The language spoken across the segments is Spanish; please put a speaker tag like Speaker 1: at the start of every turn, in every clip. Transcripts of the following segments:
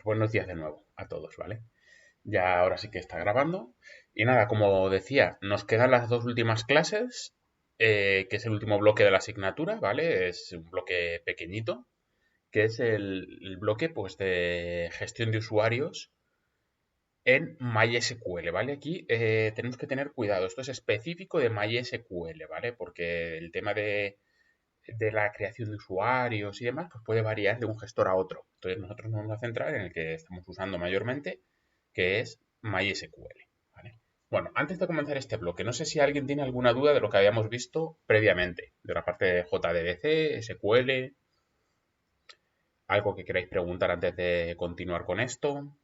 Speaker 1: buenos días de nuevo a todos, ¿vale? Ya ahora sí que está grabando. Y nada, como decía, nos quedan las dos últimas clases, que es el último bloque de la asignatura, ¿vale? Es un bloque pequeñito, que es el bloque pues, de gestión de usuarios en MySQL, ¿vale? Aquí tenemos que tener cuidado. Esto es específico de MySQL, ¿vale? Porque el tema de la creación de usuarios y demás, pues puede variar de un gestor a otro. Entonces nosotros nos vamos a centrar en el que estamos usando mayormente, que es MySQL. ¿Vale? Bueno, antes de comenzar este bloque, no sé si alguien tiene alguna duda de lo que habíamos visto previamente, de la parte de JDBC, SQL, algo que queráis preguntar antes de continuar con esto,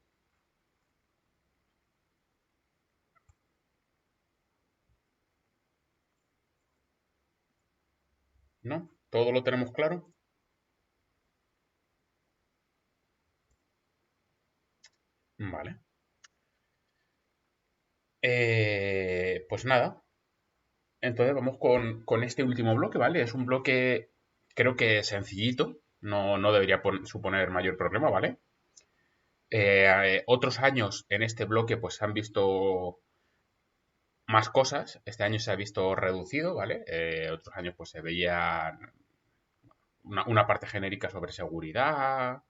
Speaker 1: ¿no? ¿Todo lo tenemos claro? Vale. Pues nada, entonces vamos con este último bloque, ¿vale? Es un bloque, creo que sencillito, no debería suponer mayor problema, ¿vale? Otros años en este bloque pues se han visto más cosas, este año se ha visto reducido, ¿vale? Otros años pues se veía una parte genérica sobre seguridad,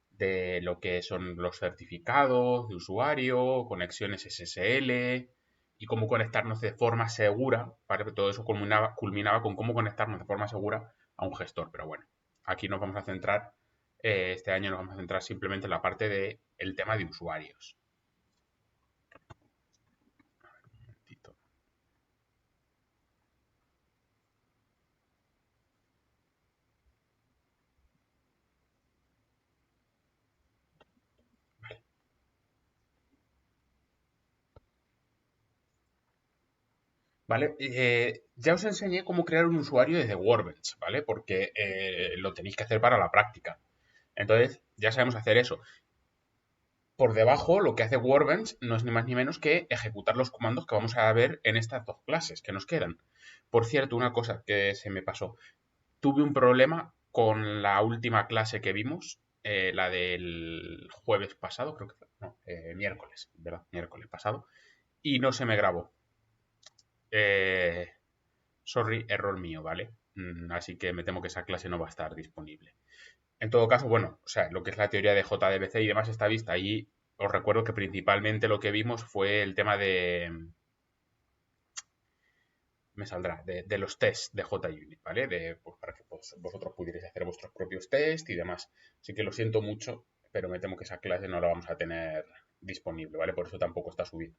Speaker 1: de lo que son los certificados de usuario, conexiones SSL y cómo conectarnos de forma segura, ¿vale? Todo eso culminaba con cómo conectarnos de forma segura a un gestor, pero bueno, aquí nos vamos a centrar, este año nos vamos a centrar simplemente en la parte del tema de usuarios. Un momentito. ¿Vale? Ya os enseñé cómo crear un usuario desde Workbench, ¿vale? Porque lo tenéis que hacer para la práctica. Entonces, ya sabemos hacer eso. Por debajo, lo que hace Workbench no es ni más ni menos que ejecutar los comandos que vamos a ver en estas dos clases que nos quedan. Por cierto, una cosa que se me pasó. Tuve un problema con la última clase que vimos, la del jueves pasado, creo que fue. No, miércoles, ¿verdad? Miércoles pasado. Y no se me grabó. Eh, Sorry, error mío, ¿vale? Así que me temo que esa clase no va a estar disponible. En todo caso, bueno, o sea, lo que es la teoría de JDBC y demás está vista. Allí os recuerdo que principalmente lo que vimos fue el tema me saldrá, de los tests de JUnit, ¿vale? Pues, para que vosotros pudierais hacer vuestros propios tests y demás. Así que lo siento mucho, pero me temo que esa clase no la vamos a tener disponible, ¿vale? Por eso tampoco está subida.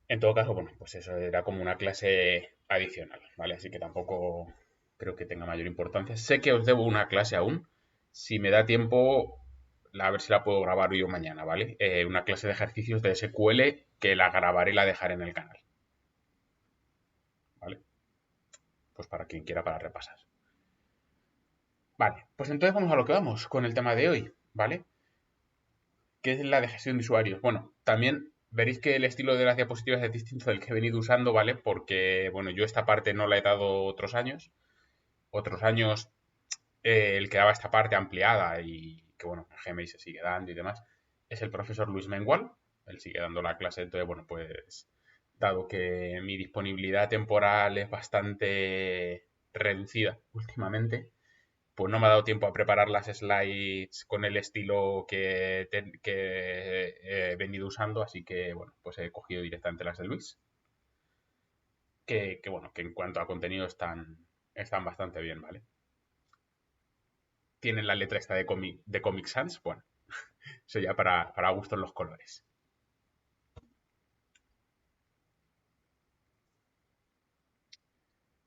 Speaker 1: En todo caso, bueno, pues eso era como una clase adicional, ¿vale? Así que tampoco creo que tenga mayor importancia. Sé que os debo una clase aún. Si me da tiempo, a ver si la puedo grabar hoy o mañana, ¿vale? Una clase de ejercicios de SQL que la grabaré y la dejaré en el canal, ¿vale? Pues para quien quiera para repasar. Vale, pues entonces vamos a lo que vamos con el tema de hoy, ¿vale? Que es la de gestión de usuarios. Bueno, también veréis que el estilo de las diapositivas es distinto del que he venido usando, ¿vale? Porque, bueno, yo esta parte no la he dado otros años. Otros años el que daba esta parte ampliada y que, bueno, en GMI se sigue dando y demás, es el profesor Luis Mengual. Él sigue dando la clase, entonces, bueno, pues dado que mi disponibilidad temporal es bastante reducida últimamente, pues no me ha dado tiempo a preparar las slides con el estilo que he venido usando, así que, bueno, pues he cogido directamente las de Luis, bueno, que en cuanto a contenido están bastante bien, ¿vale? Tienen la letra esta de Comic Sans, bueno, eso ya para gustos los colores.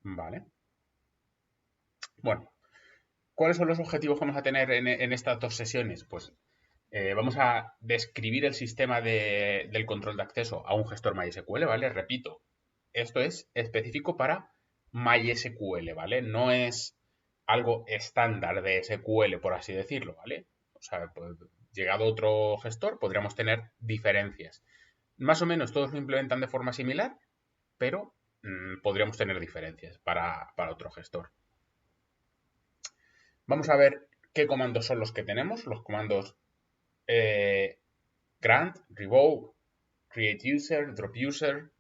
Speaker 1: Vale. Bueno, ¿cuáles son los objetivos que vamos a tener en estas dos sesiones? Pues vamos a describir el sistema del control de acceso a un gestor MySQL, ¿vale? Repito, esto es específico para MySQL, ¿vale? No es algo estándar de SQL, por así decirlo, ¿vale? O sea, pues, llegado otro gestor, podríamos tener diferencias. Más o menos todos lo implementan de forma similar, pero podríamos tener diferencias para otro gestor. Vamos a ver ¿Qué comandos son los que tenemos? Los comandos grant, revoke, create user, drop user.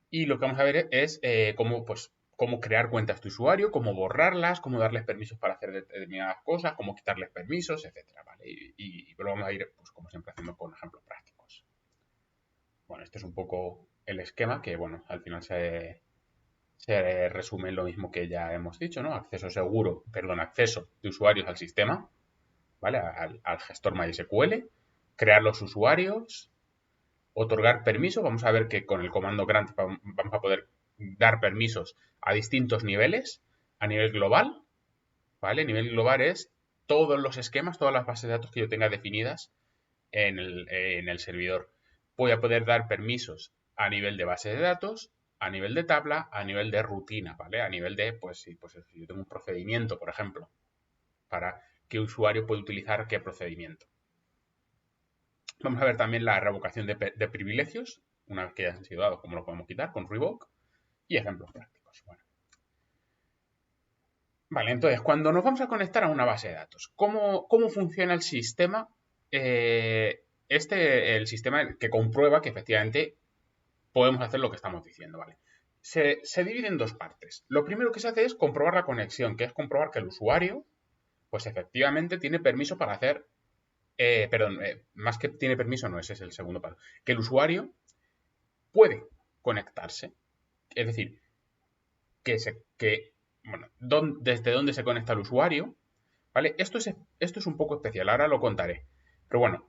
Speaker 1: Y lo que vamos a ver es cómo crear cuentas de usuario, cómo borrarlas, cómo darles permisos para hacer determinadas cosas, cómo quitarles permisos, etcétera, ¿vale? Y lo vamos a ir, pues como siempre, haciendo con ejemplos prácticos. Bueno, este es un poco el esquema que, bueno, al final se resume en lo mismo que ya hemos dicho, ¿no? Acceso de usuarios al sistema, ¿vale? Al gestor MySQL, crear los usuarios, otorgar permisos. Vamos a ver que con el comando grant vamos a poder dar permisos a distintos niveles, a nivel global, ¿vale? A nivel global es todos los esquemas, todas las bases de datos que yo tenga definidas en el servidor. Voy a poder dar permisos a nivel de base de datos, a nivel de tabla, a nivel de rutina, ¿vale? A nivel de, pues si yo tengo un procedimiento, por ejemplo, para qué usuario puede utilizar qué procedimiento. Vamos a ver también la revocación de privilegios, una vez que ya han sido dados, cómo lo podemos quitar con revoke y ejemplos prácticos. Bueno. Vale, entonces, cuando nos vamos a conectar a una base de datos, ¿cómo funciona el sistema? El sistema que comprueba que efectivamente podemos hacer lo que estamos diciendo, ¿vale? Se divide en dos partes. Lo primero que se hace es comprobar la conexión, que es comprobar que el usuario, pues efectivamente tiene permiso para hacer, más que tiene permiso, no, ese es el segundo paso, que el usuario puede conectarse. Es decir, desde dónde se conecta el usuario, ¿vale? Esto es un poco especial, ahora lo contaré. Pero bueno,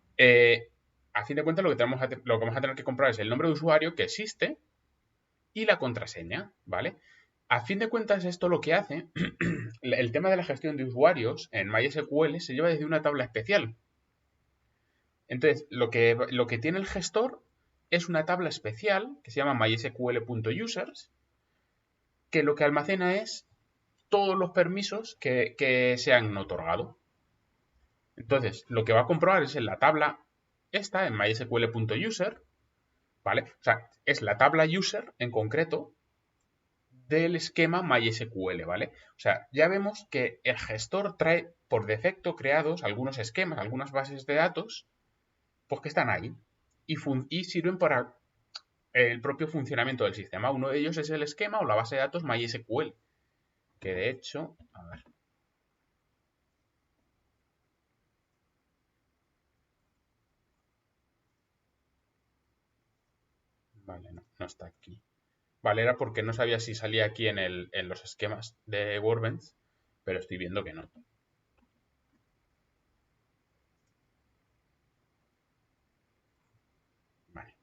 Speaker 1: a fin de cuentas lo que vamos a tener que comprobar es el nombre de usuario que existe y la contraseña, ¿vale? A fin de cuentas esto lo que hace, el tema de la gestión de usuarios en MySQL se lleva desde una tabla especial. Entonces, lo que tiene el gestor es una tabla especial que se llama mysql.users, que lo que almacena es todos los permisos que se han otorgado. Entonces, lo que va a comprobar es en la tabla esta, en mysql.user, ¿vale? O sea, es la tabla user en concreto del esquema MySQL, ¿vale? O sea, ya vemos que el gestor trae por defecto creados algunos esquemas, algunas bases de datos, pues que están ahí y sirven para el propio funcionamiento del sistema. Uno de ellos es el esquema o la base de datos MySQL, que de hecho, a ver. Vale, no está aquí. Vale, era porque no sabía si salía aquí en los esquemas de Workbench, pero estoy viendo que no. Vale.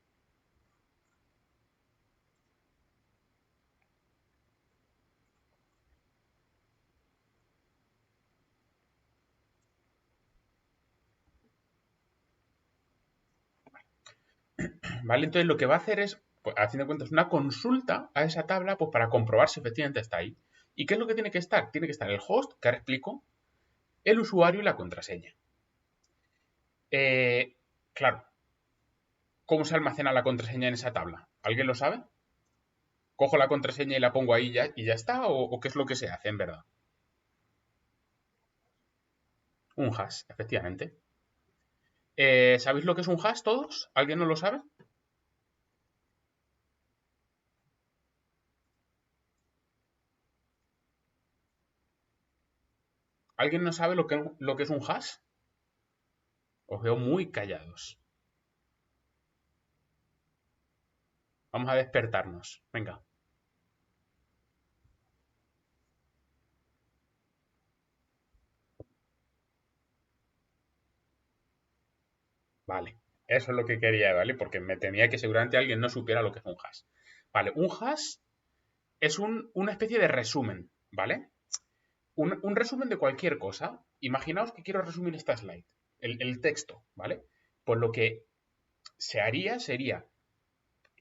Speaker 1: Vale, entonces lo que va a hacer es, pues, a fin de cuentas, una consulta a esa tabla pues, para comprobar si efectivamente está ahí. ¿Y qué es lo que tiene que estar? Tiene que estar el host, que ahora explico, el usuario y la contraseña. Claro, ¿cómo se almacena la contraseña en esa tabla? ¿Alguien lo sabe? ¿Cojo la contraseña y la pongo ahí y ya está? ¿O qué es lo que se hace en verdad? Un hash, efectivamente. ¿Sabéis lo que es un hash todos? ¿Alguien no lo sabe? ¿Alguien no sabe lo que es un hash? Os veo muy callados. Vamos a despertarnos. Venga. Vale. Eso es lo que quería, ¿vale? Porque me temía que seguramente alguien no supiera lo que es un hash. Vale, un hash es una especie de resumen, ¿vale? Un resumen de cualquier cosa. Imaginaos que quiero resumir esta slide, el texto, ¿vale? Pues lo que se haría sería,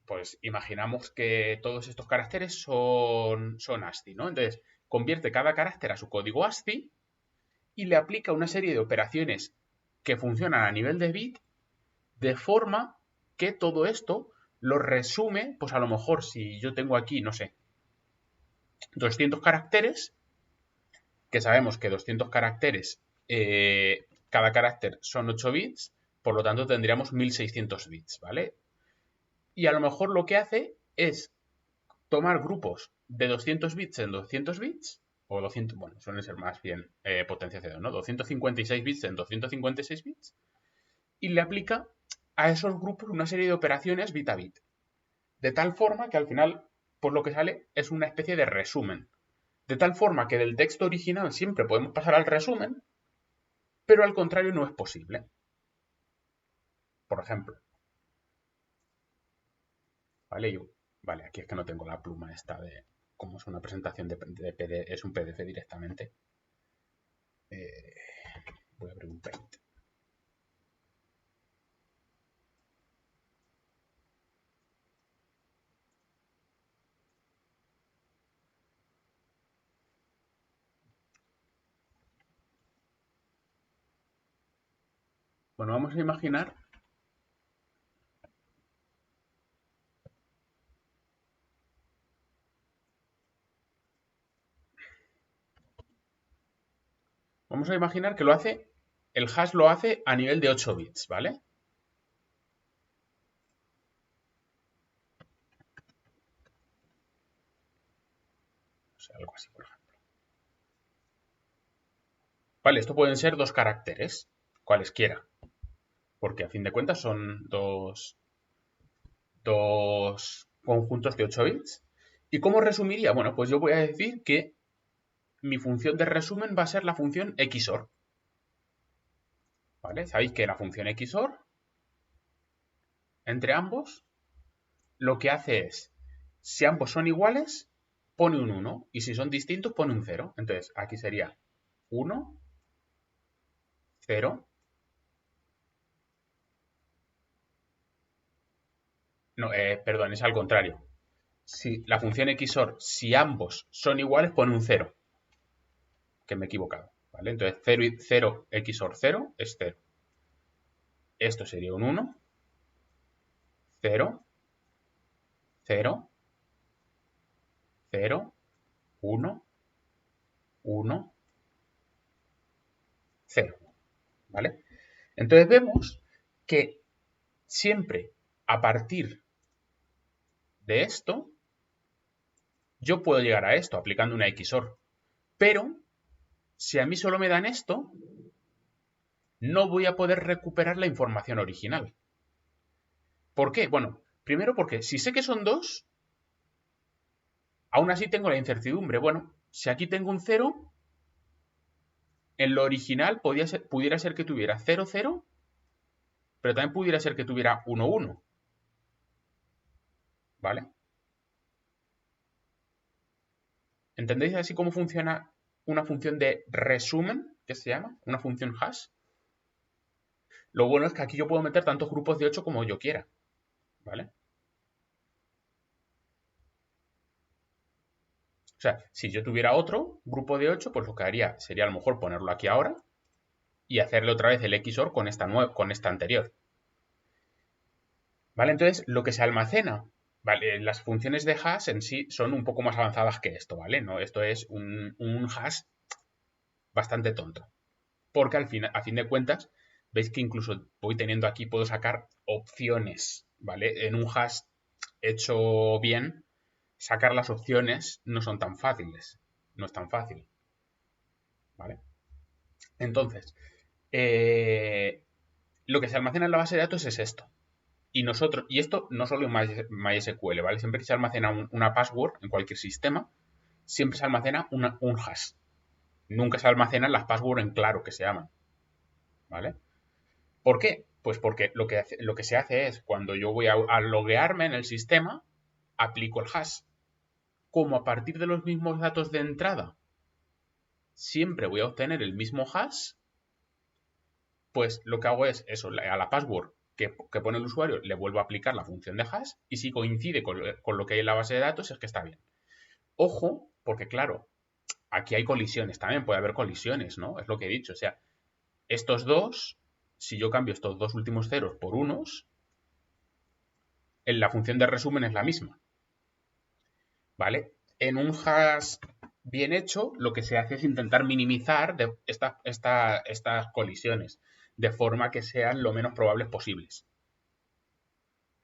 Speaker 1: pues imaginamos que todos estos caracteres son ASCII, ¿no? Entonces, convierte cada carácter a su código ASCII y le aplica una serie de operaciones que funcionan a nivel de bit de forma que todo esto lo resume, pues a lo mejor si yo tengo aquí, no sé, 200 caracteres, que sabemos que 200 caracteres, cada carácter son 8 bits, por lo tanto tendríamos 1600 bits, ¿vale? Y a lo mejor lo que hace es tomar grupos de 200 bits en 200 bits, o 200, bueno, suelen ser más bien potenciación, ¿no? 256 bits en 256 bits, y le aplica a esos grupos una serie de operaciones bit a bit. De tal forma que al final, pues lo que sale es una especie de resumen. De tal forma que del texto original siempre podemos pasar al resumen, pero al contrario no es posible. Por ejemplo, ¿vale? Vale, aquí es que no tengo la pluma esta de como es una presentación de PDF, es un PDF directamente. Voy a abrir un Paint. Bueno, vamos a imaginar que lo hace, el hash lo hace a nivel de 8 bits, ¿vale? O sea, algo así, por ejemplo. Vale, esto pueden ser dos caracteres, cualesquiera, porque a fin de cuentas son dos conjuntos de 8 bits. ¿Y cómo resumiría? Bueno, pues yo voy a decir que mi función de resumen va a ser la función XOR. ¿Vale? Sabéis que la función XOR, entre ambos, lo que hace es, si ambos son iguales, pone un 1, y si son distintos, pone un 0. Entonces, aquí sería 1, 0. No, perdón, es al contrario. Si la función XOR, si ambos son iguales, pone un 0. Que me he equivocado. ¿Vale? Entonces, 0 XOR 0 es 0. Esto sería un 1, 0, 0, 0, 1, 1, 0. ¿Vale? Entonces vemos que siempre a partir de esto, yo puedo llegar a esto aplicando una XOR. Pero, si a mí solo me dan esto, no voy a poder recuperar la información original. ¿Por qué? Bueno, primero porque si sé que son dos, aún así tengo la incertidumbre. Bueno, si aquí tengo un 0, en lo original pudiera ser que tuviera 0, 0, pero también pudiera ser que tuviera 1, 1. ¿Vale? ¿Entendéis así cómo funciona una función de resumen, que se llama? Una función hash. Lo bueno es que aquí yo puedo meter tantos grupos de 8 como yo quiera. ¿Vale? O sea, si yo tuviera otro grupo de 8, pues lo que haría sería a lo mejor ponerlo aquí ahora y hacerle otra vez el XOR con esta anterior. ¿Vale? Entonces, lo que se almacena, ¿vale? Las funciones de hash en sí son un poco más avanzadas que esto, ¿vale? No, esto es un hash bastante tonto. Porque a fin de cuentas, veis que incluso voy teniendo aquí, puedo sacar opciones, ¿vale? En un hash hecho bien, sacar las opciones no son tan fáciles. No es tan fácil. ¿Vale? Entonces, lo que se almacena en la base de datos es esto. Y esto no solo en MySQL, ¿vale? Siempre que se almacena una password en cualquier sistema, siempre se almacena un hash. Nunca se almacenan las passwords en claro, que se llaman. ¿Vale? ¿Por qué? Pues porque lo que se hace es, cuando yo voy a loguearme en el sistema, aplico el hash. Como a partir de los mismos datos de entrada, siempre voy a obtener el mismo hash, pues lo que hago es eso, a la password que pone el usuario le vuelvo a aplicar la función de hash y si coincide con lo que hay en la base de datos es que está bien. Ojo, porque claro, aquí hay colisiones, también puede haber colisiones, ¿no? Es lo que he dicho, o sea, estos dos, si yo cambio estos dos últimos ceros por unos, en la función de resumen es la misma, ¿vale? En un hash bien hecho, lo que se hace es intentar minimizar estas colisiones, de forma que sean lo menos probables posibles.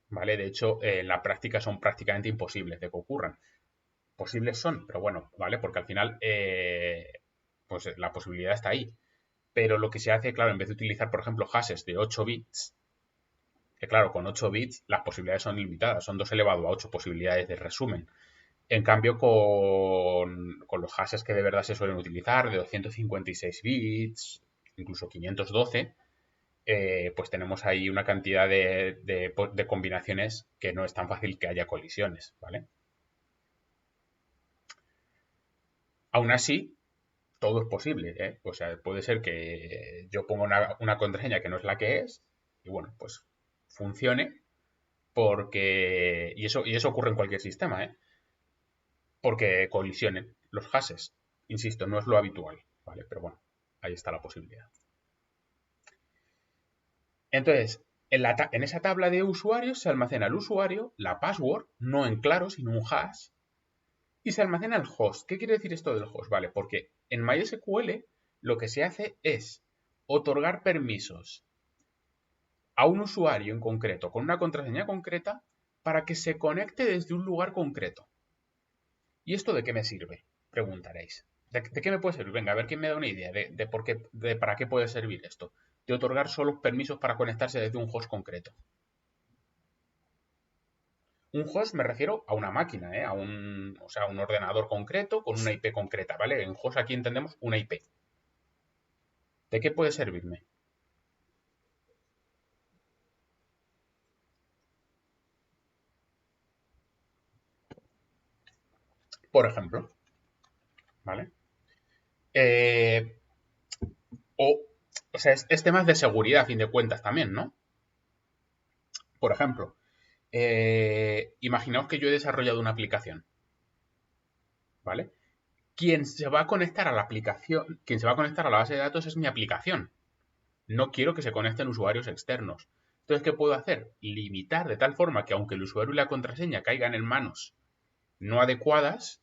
Speaker 1: ¿Vale? De hecho, en la práctica son prácticamente imposibles de que ocurran. Posibles son, pero bueno, ¿vale? Porque al final, pues la posibilidad está ahí. Pero lo que se hace, claro, en vez de utilizar, por ejemplo, hashes de 8 bits, que claro, con 8 bits las posibilidades son limitadas, son 2 elevado a 8 posibilidades de resumen. En cambio, con los hashes que de verdad se suelen utilizar, de 256 bits, incluso 512, pues tenemos ahí una cantidad de combinaciones que no es tan fácil que haya colisiones, ¿vale? Aún así, todo es posible, ¿eh? O sea, puede ser que yo ponga una contraseña que no es la que es y bueno, pues funcione porque... Y eso ocurre en cualquier sistema, ¿eh? Porque colisionen los hashes. Insisto, no es lo habitual, ¿vale? Pero bueno, ahí está la posibilidad. Entonces, en esa tabla de usuarios se almacena el usuario, la password, no en claro, sino un hash, y se almacena el host. ¿Qué quiere decir esto del host? Vale, porque en MySQL lo que se hace es otorgar permisos a un usuario en concreto con una contraseña concreta para que se conecte desde un lugar concreto. ¿Y esto de qué me sirve? Preguntaréis. ¿De qué me puede servir? Venga, a ver quién me da una idea de por qué, de para qué puede servir esto. De otorgar solo permisos para conectarse desde un host concreto. Un host me refiero a una máquina, ¿eh? O sea, un ordenador concreto con una IP concreta, ¿vale? En host aquí entendemos una IP. ¿De qué puede servirme? Por ejemplo, ¿vale? Eh, o sea, es temas de seguridad, a fin de cuentas, también, ¿no? Por ejemplo, imaginaos que yo he desarrollado una aplicación, ¿vale? Quien se va a conectar a la aplicación, quien se va a conectar a la base de datos es mi aplicación. No quiero que se conecten usuarios externos. Entonces, ¿qué puedo hacer? Limitar de tal forma que aunque el usuario y la contraseña caigan en manos no adecuadas,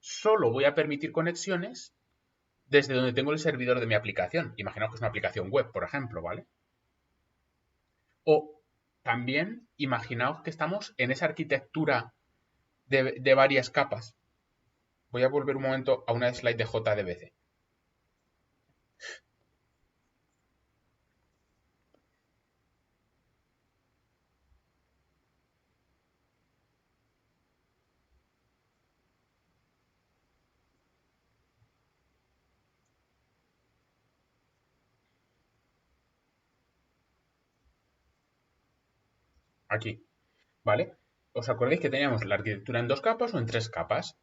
Speaker 1: solo voy a permitir conexiones desde donde tengo el servidor de mi aplicación. Imaginaos que es una aplicación web, por ejemplo, ¿vale? O también imaginaos que estamos en esa arquitectura de varias capas. Voy a volver un momento a una slide de JDBC. Aquí, ¿vale? ¿Os acordáis que teníamos la arquitectura en dos capas o en tres capas?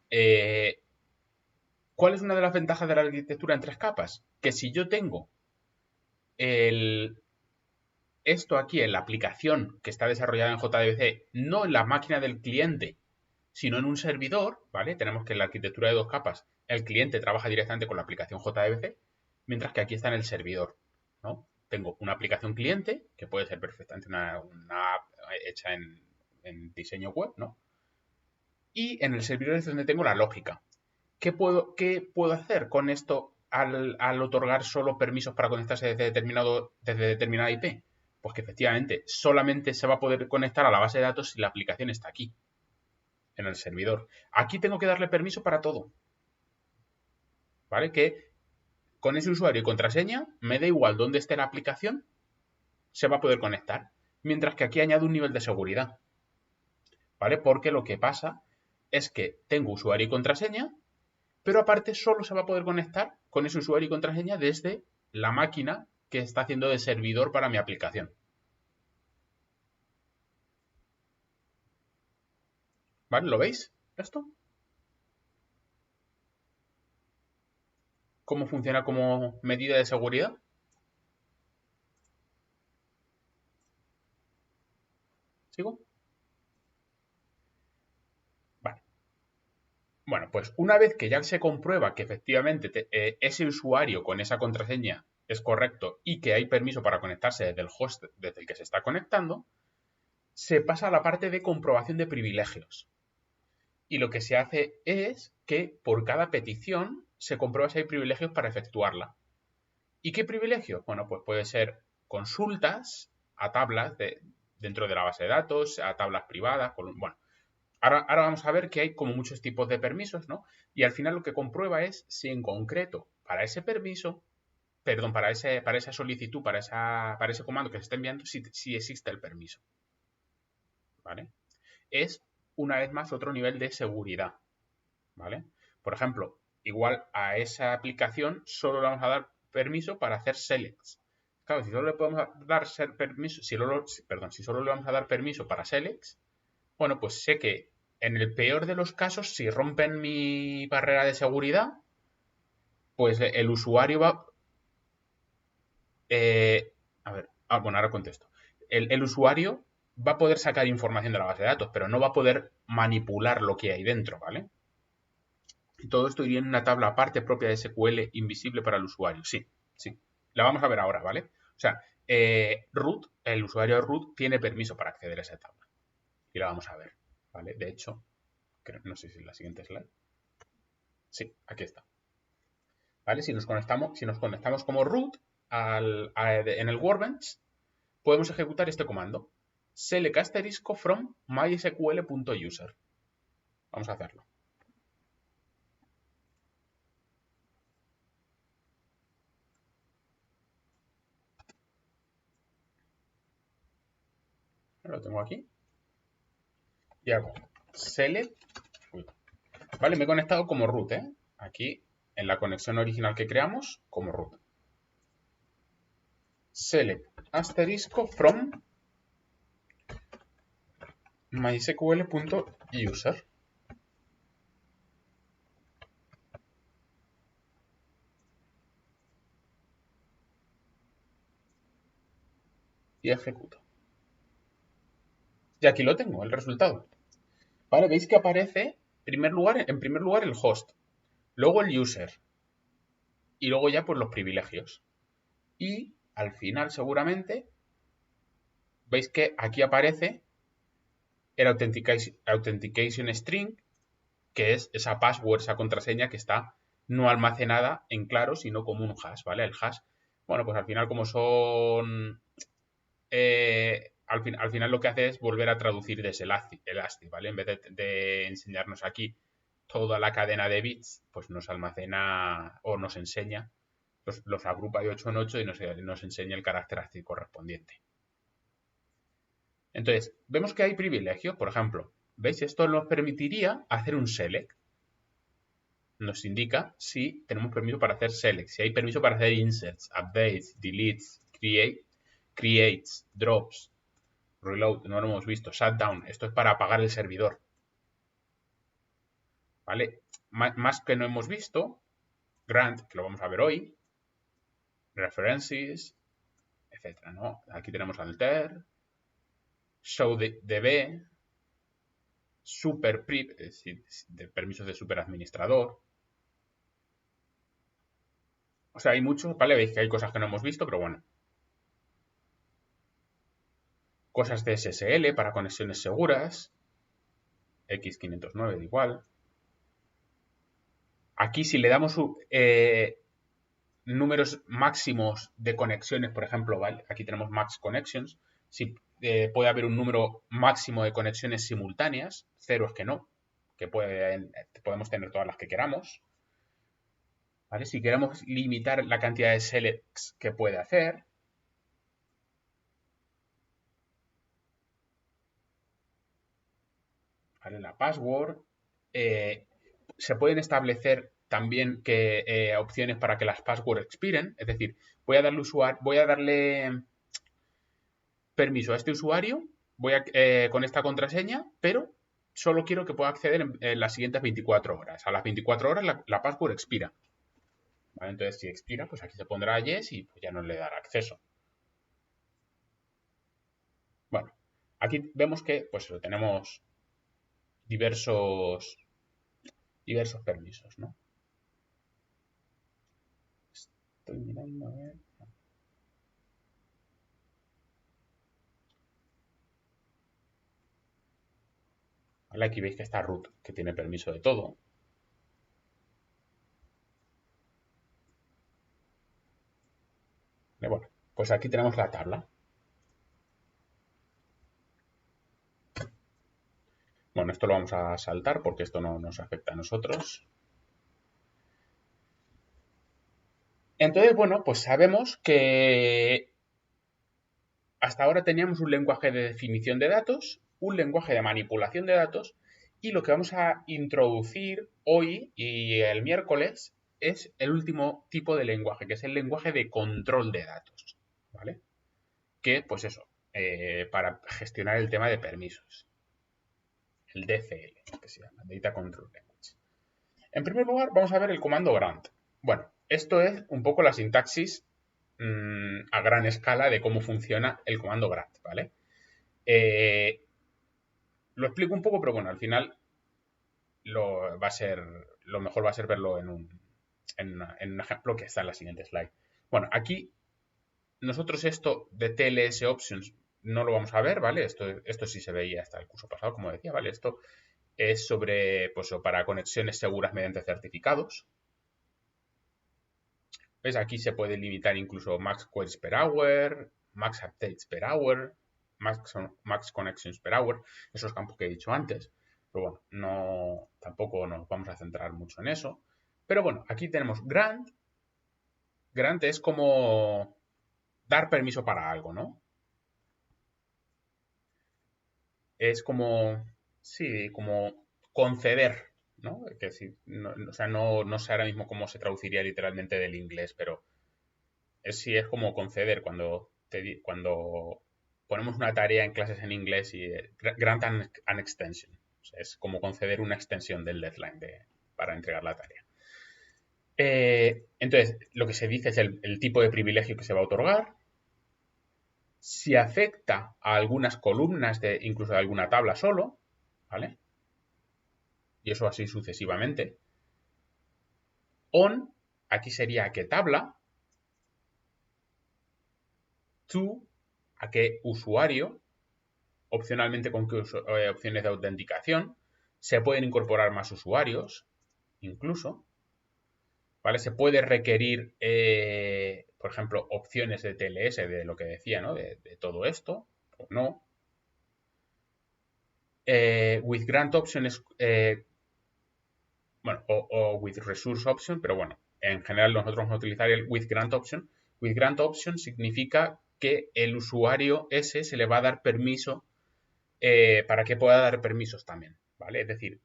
Speaker 1: ¿Cuál es una de las ventajas de la arquitectura en tres capas? Que si yo tengo el, esto aquí en la aplicación que está desarrollada en JDBC, no en la máquina del cliente, sino en un servidor, ¿vale? Tenemos que en la arquitectura de dos capas el cliente trabaja directamente con la aplicación JDBC, mientras que aquí está en el servidor, ¿no? Tengo una aplicación cliente, que puede ser perfectamente una app hecha en diseño web, ¿no? Y en el servidor es donde tengo la lógica. ¿Qué puedo hacer con esto al otorgar solo permisos para conectarse desde determinada IP? Pues que efectivamente solamente se va a poder conectar a la base de datos si la aplicación está aquí, en el servidor. Aquí tengo que darle permiso para todo. ¿Vale? Que con ese usuario y contraseña me da igual dónde esté la aplicación, se va a poder conectar. Mientras que aquí añado un nivel de seguridad. ¿Vale? Porque lo que pasa es que tengo usuario y contraseña, pero aparte solo se va a poder conectar con ese usuario y contraseña desde la máquina que está haciendo de servidor para mi aplicación. ¿Vale? ¿Lo veis? ¿Esto? ¿Cómo funciona como medida de seguridad? ¿Sigo? Vale. Bueno, pues una vez que ya se comprueba que efectivamente ese usuario con esa contraseña es correcto y que hay permiso para conectarse desde el host desde el que se está conectando, se pasa a la parte de comprobación de privilegios. y lo que se hace es que por cada petición se comprueba si hay privilegios para efectuarla. ¿Y qué privilegios? Bueno, pues puede ser consultas a tablas dentro de la base de datos, a tablas privadas, bueno. Ahora vamos a ver que hay como muchos tipos de permisos, ¿no? Y al final lo que comprueba es si en concreto para ese permiso, perdón, para esa solicitud, para ese comando que se está enviando, si existe el permiso. ¿Vale? Es, una vez más, otro nivel de seguridad. ¿Vale? Por ejemplo, igual a esa aplicación solo le vamos a dar permiso para hacer selects. Claro, si solo le podemos dar permiso, si solo le vamos a dar permiso para selects, bueno, pues sé que en el peor de los casos, si rompen mi barrera de seguridad, pues el usuario va... a ver, bueno, ahora contesto. El usuario va a poder sacar información de la base de datos, pero no va a poder manipular lo que hay dentro, ¿vale? Y todo esto iría en una tabla aparte propia de SQL invisible para el usuario. Sí, sí. La vamos a ver ahora, ¿vale? O sea, root, el usuario root tiene permiso para acceder a esa tabla. Y la vamos a ver, ¿vale? De hecho, no sé si es la siguiente slide. Sí, aquí está. ¿Vale? Si nos conectamos como root en el Workbench, podemos ejecutar este comando. Select asterisco from mysql.user. Vamos a hacerlo. Lo tengo aquí. Y hago select. Vale, me he conectado como root, ¿eh? Aquí, en la conexión original que creamos, como root. Select asterisco from mysql.user. Y ejecuto. Y aquí lo tengo, el resultado. Vale, veis que aparece en primer lugar el host, luego el user y luego ya pues los privilegios. Y al final seguramente veis que aquí aparece el authentication string, que es esa password, esa contraseña que está no almacenada en claro, sino como un hash, ¿vale? El hash, bueno, pues al final como son... al final lo que hace es volver a traducir desde el ASCII, ¿vale? En vez de enseñarnos aquí toda la cadena de bits, pues nos almacena o nos enseña, los agrupa de 8 en 8 y nos enseña el carácter ASCII correspondiente. Entonces, vemos que hay privilegios, por ejemplo, ¿veis? Esto nos permitiría hacer un select. Nos indica si tenemos permiso para hacer select, si hay permiso para hacer inserts, updates, deletes, creates, drops, reload, no lo hemos visto, shutdown, esto es para apagar el servidor. ¿Vale? Más que no hemos visto, grant, que lo vamos a ver hoy, references, etcétera, ¿no? Aquí tenemos alter, show db, super priv, es decir, de permisos de superadministrador. O sea, hay muchos, ¿vale? Veis que hay cosas que no hemos visto, pero bueno. Cosas de SSL para conexiones seguras. X509 igual. Aquí si le damos números máximos de conexiones, por ejemplo, ¿vale? Aquí tenemos max connections. Si puede haber un número máximo de conexiones simultáneas, cero es que no, que podemos tener todas las que queramos. ¿Vale? Si queremos limitar la cantidad de selects que puede hacer, ¿vale? La password, se pueden establecer también opciones para que las passwords expiren, es decir, voy a darle permiso a este usuario con esta contraseña, pero solo quiero que pueda acceder en las siguientes 24 horas. A las 24 horas la password expira. ¿Vale? Entonces, si expira, pues aquí se pondrá yes y pues ya no le dará acceso. Bueno, aquí vemos que pues tenemos diversos permisos, ¿no? Estoy mirando a ver. ¿Vale? Aquí veis que está root, que tiene permiso de todo. Bueno, pues aquí tenemos la tabla. Bueno, esto lo vamos a saltar porque esto no nos afecta a nosotros. Entonces, bueno, pues sabemos que hasta ahora teníamos un lenguaje de definición de datos, un lenguaje de manipulación de datos, y lo que vamos a introducir hoy y el miércoles es el último tipo de lenguaje, que es el lenguaje de control de datos, ¿vale? Que, pues eso, para gestionar el tema de permisos, el DCL, que se llama, Data Control Language. En primer lugar, vamos a ver el comando grant. Bueno, esto es un poco la sintaxis a gran escala de cómo funciona el comando grant, ¿vale? Lo explico un poco, pero bueno, al final lo mejor va a ser verlo en un ejemplo que está en la siguiente slide. Bueno, aquí nosotros esto de TLS Options no lo vamos a ver, ¿vale? Esto sí se veía hasta el curso pasado, como decía, ¿vale? Esto es sobre, pues, para conexiones seguras mediante certificados. ¿Ves? Aquí se puede limitar incluso max queries per hour, max updates per hour, max connections per hour, esos campos que he dicho antes. Pero bueno, tampoco nos vamos a centrar mucho en eso. Pero bueno, aquí tenemos grant. Grant es como dar permiso para algo, ¿no? Es como, sí, como conceder, ¿no? Que sí, o sea, no sé ahora mismo cómo se traduciría literalmente del inglés, pero sí es como conceder cuando ponemos una tarea en clases en inglés y grant an extension. O sea, es como conceder una extensión del deadline para entregar la tarea. Entonces, lo que se dice es el tipo de privilegio que se va a otorgar, si afecta a algunas columnas incluso de alguna tabla solo, ¿vale? Y eso así sucesivamente. On, aquí sería a qué tabla. To, a qué usuario, opcionalmente con qué opciones de autenticación. Se pueden incorporar más usuarios, incluso. ¿Vale? Se puede requerir, por ejemplo, opciones de TLS, de lo que decía, ¿no? De todo esto, o no. With grant option es, bueno, o with resource option, pero bueno, en general nosotros vamos a utilizar el with grant option. With grant option significa que el usuario ese se le va a dar permiso para que pueda dar permisos también, ¿vale? Es decir,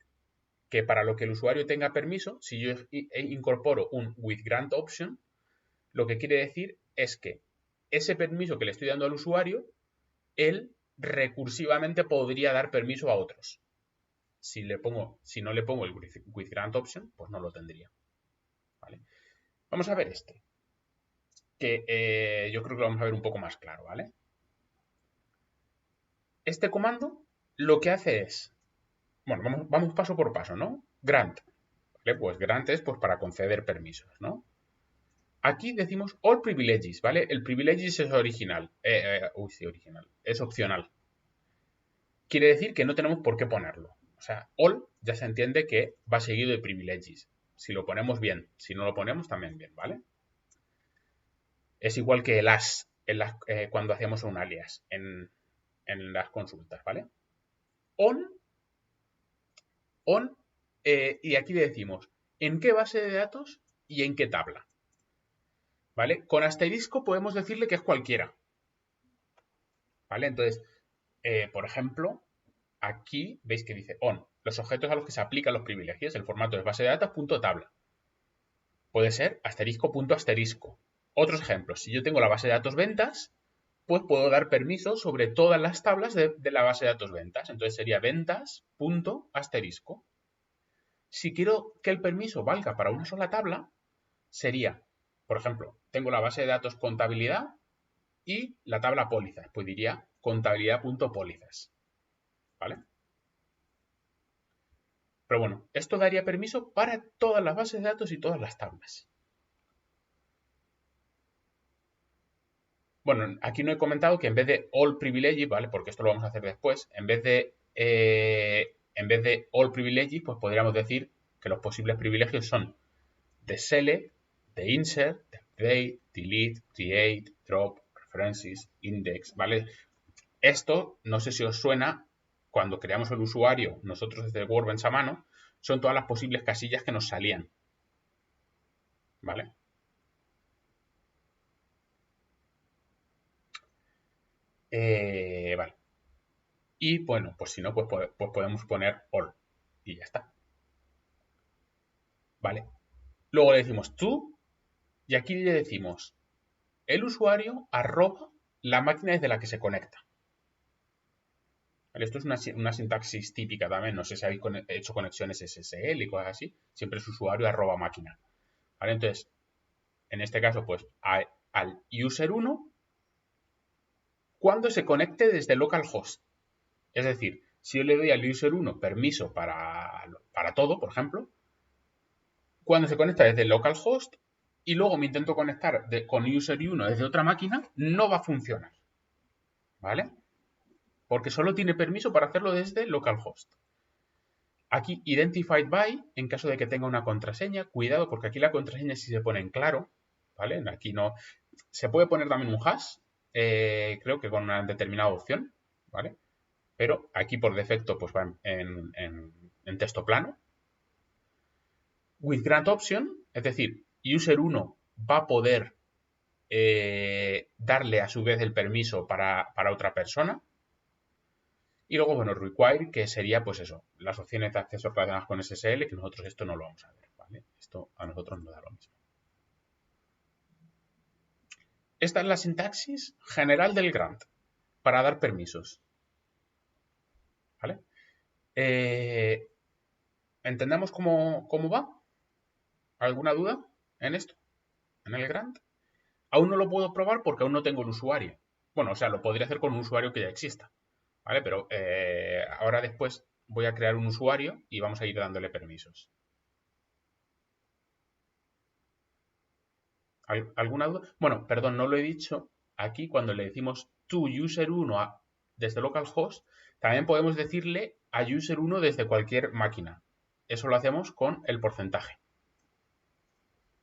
Speaker 1: que para lo que el usuario tenga permiso, si yo incorporo un with grant option, lo que quiere decir es que ese permiso que le estoy dando al usuario, él recursivamente podría dar permiso a otros. Si no le pongo el with grant option, pues no lo tendría. ¿Vale? Vamos a ver este, que yo creo que lo vamos a ver un poco más claro, ¿vale? Este comando lo que hace es, bueno, vamos paso por paso, ¿no? Grant, ¿vale? Pues grant es pues para conceder permisos, ¿no? Aquí decimos all privileges, ¿vale? El privileges es original, sí, original, es opcional. Quiere decir que no tenemos por qué ponerlo. O sea, all ya se entiende que va seguido de privileges. Si lo ponemos bien, si no lo ponemos también bien, ¿vale? Es igual que el as cuando hacemos un alias en las consultas, ¿vale? On, y aquí le decimos en qué base de datos y en qué tabla, ¿vale? Con asterisco podemos decirle que es cualquiera, ¿vale? Entonces, por ejemplo, aquí veis que dice on, los objetos a los que se aplican los privilegios, el formato es base de datos punto tabla. Puede ser asterisco punto asterisco. Otros ejemplos, si yo tengo la base de datos ventas, pues puedo dar permiso sobre todas las tablas de la base de datos ventas. Entonces sería ventas punto asterisco. Si quiero que el permiso valga para una sola tabla, sería, por ejemplo, tengo la base de datos contabilidad y la tabla pólizas. Pues diría contabilidad.pólizas. ¿Vale? Pero bueno, esto daría permiso para todas las bases de datos y todas las tablas. Bueno, aquí no he comentado que en vez de all privilege, ¿vale? Porque esto lo vamos a hacer después, en vez de en vez de all privileges, pues podríamos decir que los posibles privilegios son de select, de insert, de update, delete, create, drop, references, index, ¿vale? Esto, no sé si os suena, cuando creamos el usuario, nosotros desde Workbench a mano, son todas las posibles casillas que nos salían, ¿vale? Vale. Y bueno, pues si no, pues podemos poner all y ya está, ¿vale? Luego le decimos tú y aquí le decimos el usuario arroba la máquina desde la que se conecta. ¿Vale? Esto es una sintaxis típica también. No sé si habéis hecho conexiones SSL y cosas así. Siempre es usuario arroba máquina. ¿Vale? Entonces, en este caso, pues al user1 cuando se conecte desde localhost. Es decir, si yo le doy al user1 permiso para todo, por ejemplo, cuando se conecta desde localhost y luego me intento conectar con user1 desde otra máquina, no va a funcionar. ¿Vale? Porque solo tiene permiso para hacerlo desde localhost. Aquí, identified by, en caso de que tenga una contraseña, cuidado porque aquí la contraseña sí se pone en claro, ¿vale? Aquí no. Se puede poner también un hash, creo que con una determinada opción, ¿vale? Pero aquí por defecto pues va en texto plano. With grant option, es decir, user1 va a poder darle a su vez el permiso para otra persona. Y luego, bueno, require, que sería pues eso, las opciones de acceso relacionadas con SSL, que nosotros esto no lo vamos a ver, ¿vale? Esto a nosotros nos da lo mismo. Esta es la sintaxis general del grant para dar permisos, ¿vale? ¿Entendemos cómo va? ¿Alguna duda en esto? ¿En el grant? Aún no lo puedo probar porque aún no tengo el usuario. Bueno, o sea, lo podría hacer con un usuario que ya exista, ¿vale? Pero ahora después voy a crear un usuario y vamos a ir dándole permisos. ¿Alguna duda? Bueno, perdón, no lo he dicho. Aquí cuando le decimos to user1 desde localhost, también podemos decirle a user1 desde cualquier máquina. Eso lo hacemos con el porcentaje.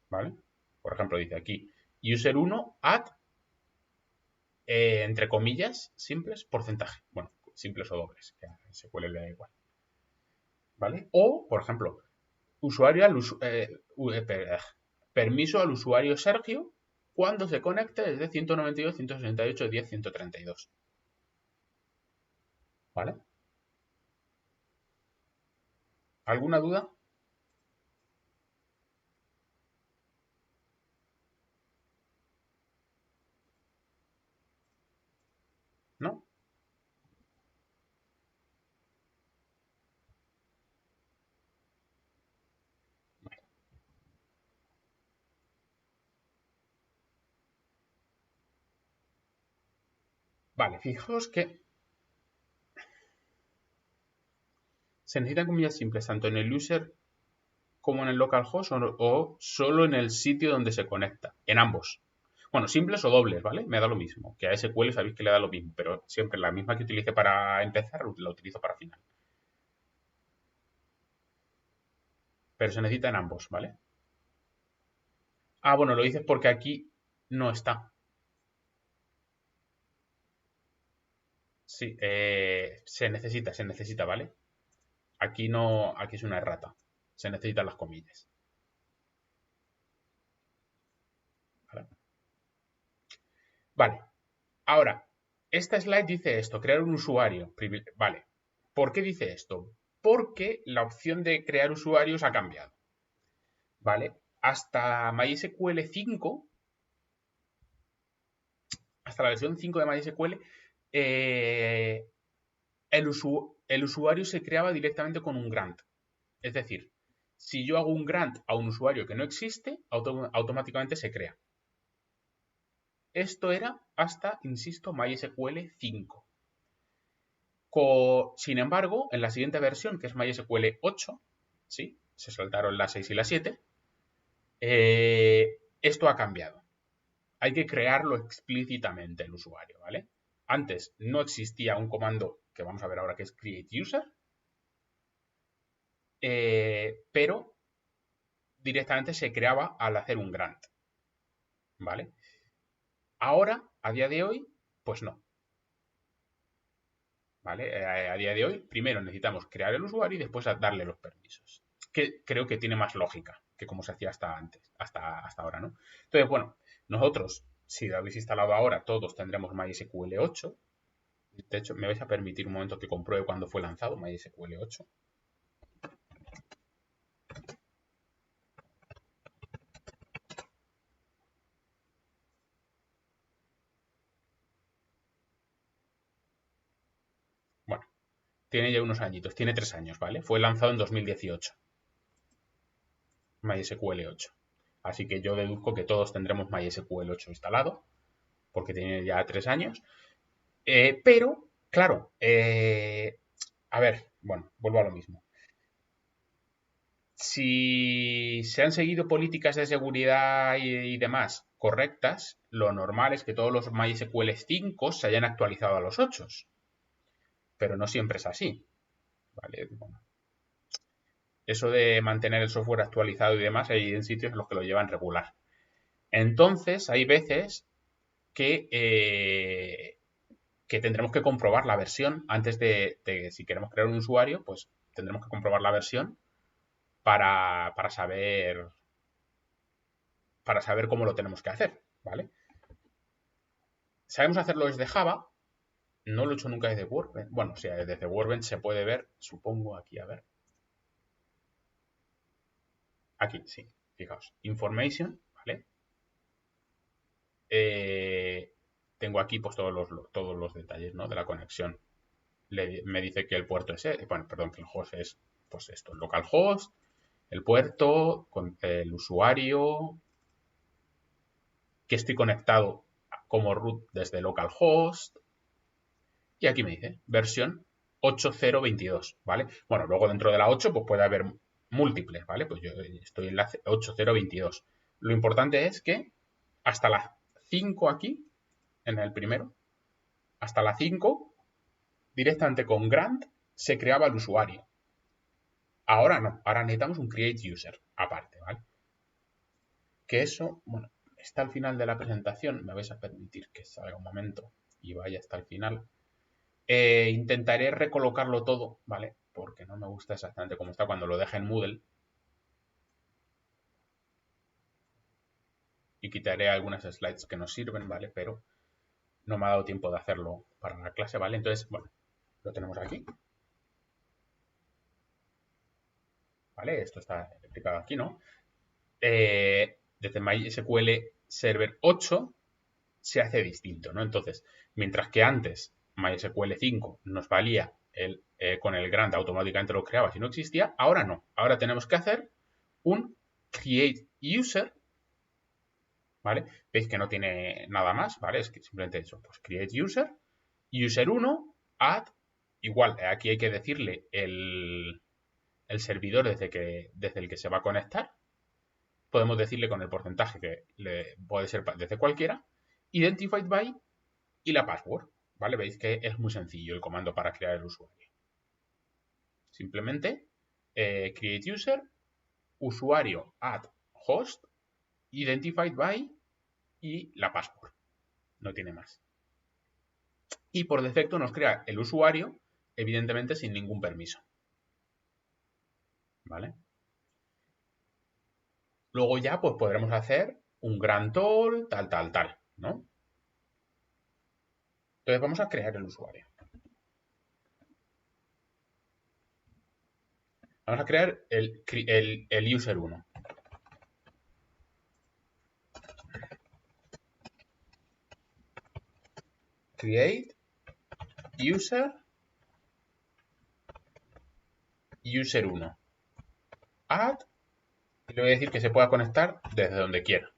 Speaker 1: ¿Vale? Por ejemplo, dice aquí user1 at, entre comillas, simples, porcentaje. Bueno, simples o dobles, que a SQL le da igual. ¿Vale? O, por ejemplo, usuario al permiso al usuario Sergio cuando se conecte desde 192, 168, 10, 132. ¿Vale? ¿Alguna duda? ¿No? Vale, fijaos que se necesitan comillas simples tanto en el user como en el localhost o solo en el sitio donde se conecta. En ambos. Bueno, simples o dobles, ¿vale? Me da lo mismo. Que a SQL sabéis que le da lo mismo, pero siempre la misma que utilice para empezar, la utilizo para final. Pero se necesita en ambos, ¿vale? Ah, bueno, lo dices porque aquí no está. Sí, se necesita, ¿vale? Aquí no, aquí es una errata. Se necesitan las comillas. ¿Vale? Vale. Ahora, esta slide dice esto, crear un usuario. Vale. ¿Por qué dice esto? Porque la opción de crear usuarios ha cambiado. ¿Vale? Hasta MySQL 5, hasta la versión 5 de MySQL, el usuario se creaba directamente con un grant. Es decir, si yo hago un grant a un usuario que no existe, automáticamente se crea. Esto era hasta, insisto, MySQL 5. Sin embargo, en la siguiente versión, que es MySQL 8, ¿sí? Se saltaron la 6 y la 7, esto ha cambiado. Hay que crearlo explícitamente el usuario, ¿vale? Antes no existía un comando que vamos a ver ahora que es create user, pero directamente se creaba al hacer un grant, ¿vale? Ahora, a día de hoy, pues no, ¿vale? A día de hoy, primero necesitamos crear el usuario y después darle los permisos, que creo que tiene más lógica que como se hacía hasta antes, hasta ahora, ¿no? Entonces, bueno, nosotros, si lo habéis instalado ahora, todos tendremos MySQL 8. De hecho, me vais a permitir un momento que compruebe cuándo fue lanzado MySQL 8. Bueno, tiene ya unos añitos, tiene 3 años, ¿vale? Fue lanzado en 2018, MySQL 8. Así que yo deduzco que todos tendremos MySQL 8 instalado, porque tiene ya 3 años. Pero, claro, a ver, bueno, vuelvo a lo mismo. Si se han seguido políticas de seguridad y demás correctas, lo normal es que todos los MySQL 5 se hayan actualizado a los 8. Pero no siempre es así, ¿vale? Bueno, eso de mantener el software actualizado y demás, hay en sitios en los que lo llevan regular. Entonces, hay veces que tendremos que comprobar la versión antes si queremos crear un usuario, pues tendremos que comprobar la versión para saber cómo lo tenemos que hacer, ¿vale? Sabemos hacerlo desde Java, no lo he hecho nunca desde Workbench. Bueno, o sea, desde Workbench se puede ver, supongo, aquí, a ver. Aquí, sí, fijaos. Information, ¿vale? Tengo aquí pues todos los detalles, ¿no? De la conexión. Me dice que el puerto es, bueno, perdón, que el host es, pues esto, el localhost, el puerto, con el usuario, que estoy conectado como root desde localhost. Y aquí me dice versión 8.0.22, ¿vale? Bueno, luego dentro de la 8 pues puede haber múltiples, ¿vale? Pues yo estoy en la 8.0.22. Lo importante es que hasta la 5 aquí, en el primero, hasta la 5, directamente con Grant se creaba el usuario. Ahora no, ahora necesitamos un create user aparte, ¿vale? Que eso, bueno, está al final de la presentación, me vais a permitir que salga un momento y vaya hasta el final. Intentaré recolocarlo todo, ¿vale? Porque no me gusta exactamente como está cuando lo deje en Moodle. Y quitaré algunas slides que no sirven, ¿vale? Pero no me ha dado tiempo de hacerlo para la clase, ¿vale? Entonces, bueno, lo tenemos aquí. ¿Vale? Esto está explicado aquí, ¿no? Desde MySQL Server 8 se hace distinto, ¿no? Entonces, mientras que antes MySQL 5 nos valía con el grant automáticamente lo creaba si no existía, ahora no. Ahora tenemos que hacer un create user, ¿vale? Veis que no tiene nada más, ¿vale? Es que simplemente eso, pues create user, user 1, add, igual, aquí hay que decirle el servidor desde el que se va a conectar. Podemos decirle con el porcentaje que puede ser desde cualquiera, identified by y la password, ¿vale? Veis que es muy sencillo el comando para crear el usuario. Simplemente create user, usuario add host, identified by y la password. No tiene más. Y por defecto nos crea el usuario, evidentemente sin ningún permiso. ¿Vale? Luego ya pues podremos hacer un grand tool, tal, ¿no? Entonces vamos a crear el usuario. Vamos a crear el user 1. Create user 1. Add. Y le voy a decir que se pueda conectar desde donde quiera.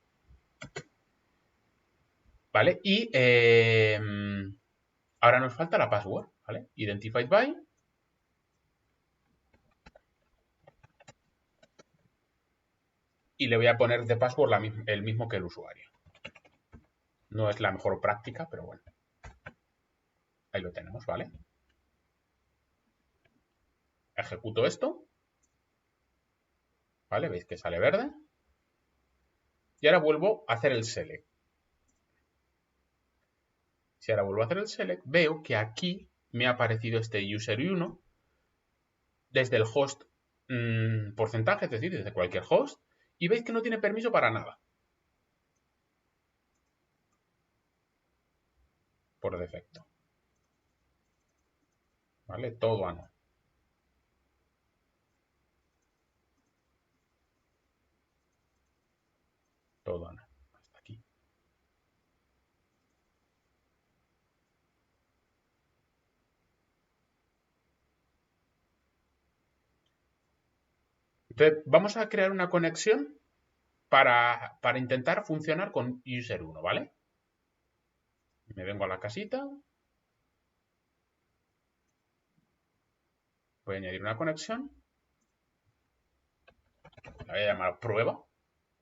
Speaker 1: ¿Vale? Y ahora nos falta la password, ¿vale? Identified by. Y le voy a poner de password el mismo que el usuario. No es la mejor práctica, pero bueno. Ahí lo tenemos, ¿vale? Ejecuto esto. ¿Vale? ¿Veis que sale verde? Y ahora vuelvo a hacer el select. Si ahora vuelvo a hacer el select, veo que aquí me ha aparecido este user1 desde el host porcentaje, es decir, desde cualquier host, y veis que no tiene permiso para nada. Por defecto. ¿Vale? Todo a no. Todo a no. Hasta aquí. Entonces, vamos a crear una conexión para intentar funcionar con user1, ¿vale? Me vengo a la casita. Voy a añadir una conexión. La voy a llamar prueba,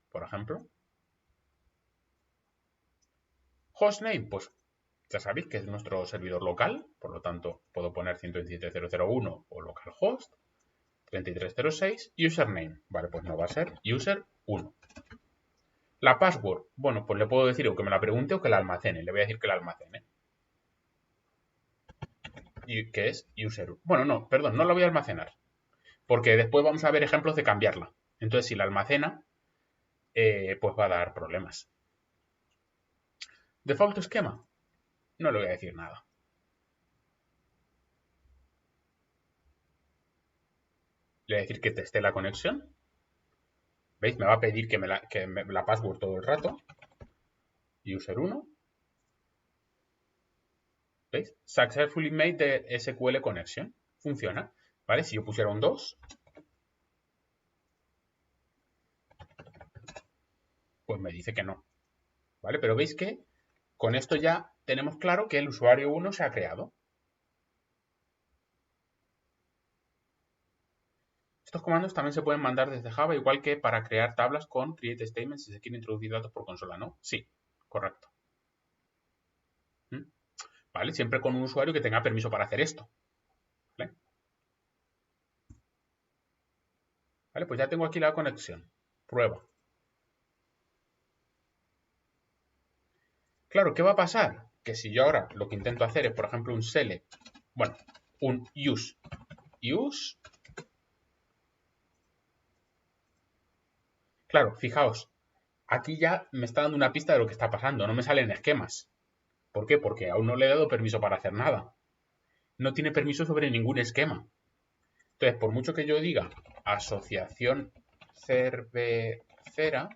Speaker 1: por ejemplo. Hostname, pues ya sabéis que es nuestro servidor local, por lo tanto puedo poner 127.0.0.1 o localhost 3306. Username, vale, pues no va a ser user1. La password, bueno, pues le puedo decir o que me la pregunte o que la almacene. Le voy a decir que la almacene. Y que es user1. Bueno, no, perdón, no la voy a almacenar. Porque después vamos a ver ejemplos de cambiarla. Entonces, si la almacena, pues va a dar problemas. Default esquema, no le voy a decir nada. Le voy a decir que teste la conexión. ¿Veis? Me va a pedir que me la password todo el rato. User1. ¿Veis? Successfully made the SQL connection. Funciona. ¿Vale? Si yo pusiera un 2, pues me dice que no. ¿Vale? Pero veis que con esto ya tenemos claro que el usuario 1 se ha creado. Estos comandos también se pueden mandar desde Java, igual que para crear tablas con create statements si se quiere introducir datos por consola, ¿no? Sí, correcto. ¿Vale? Siempre con un usuario que tenga permiso para hacer esto. ¿Vale? ¿Vale? Pues ya tengo aquí la conexión. Prueba. Claro, ¿qué va a pasar? Que si yo ahora lo que intento hacer es, por ejemplo, un select, bueno, un use, claro, fijaos, aquí ya me está dando una pista de lo que está pasando, no me salen esquemas. ¿Por qué? Porque aún no le he dado permiso para hacer nada. No tiene permiso sobre ningún esquema. Entonces, por mucho que yo diga asociación cervecera,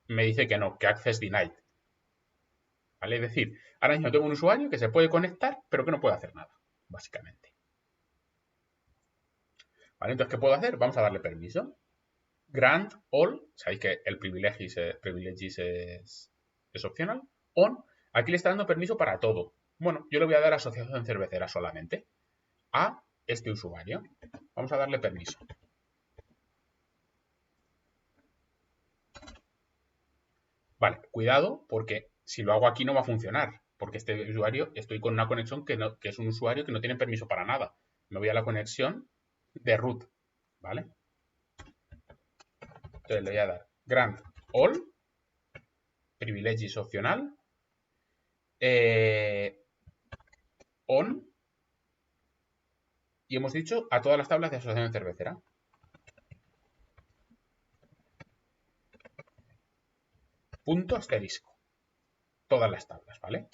Speaker 1: me dice que no, que access denied. ¿Vale? Es decir, ahora mismo tengo un usuario que se puede conectar, pero que no puede hacer nada, básicamente. ¿Vale? Entonces, ¿qué puedo hacer? Vamos a darle permiso. Grant all, sabéis que el privilegies es opcional. On, aquí le está dando permiso para todo. Bueno, yo le voy a dar asociación cervecera solamente a este usuario. Vamos a darle permiso. Vale, cuidado porque si lo hago aquí no va a funcionar. Porque este usuario, estoy con una conexión que es un usuario que no tiene permiso para nada. Me voy a la conexión de root. ¿Vale? Entonces le voy a dar grant all, privilegies opcional, on, y hemos dicho a todas las tablas de asociación cervecera. Punto asterisco. Todas las tablas, ¿vale?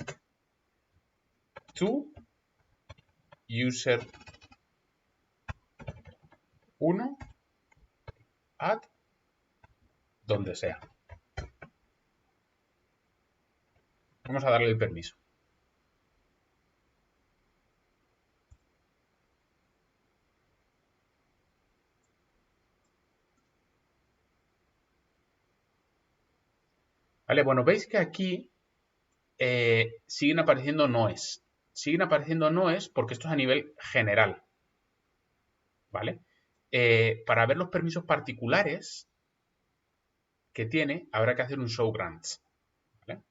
Speaker 1: To user 1 at donde sea. Vamos a darle el permiso. Vale, bueno, veis que aquí siguen apareciendo noes. Siguen apareciendo noes porque esto es a nivel general. ¿Vale? Para ver los permisos particulares que tiene, habrá que hacer un show grants. ¿Vale?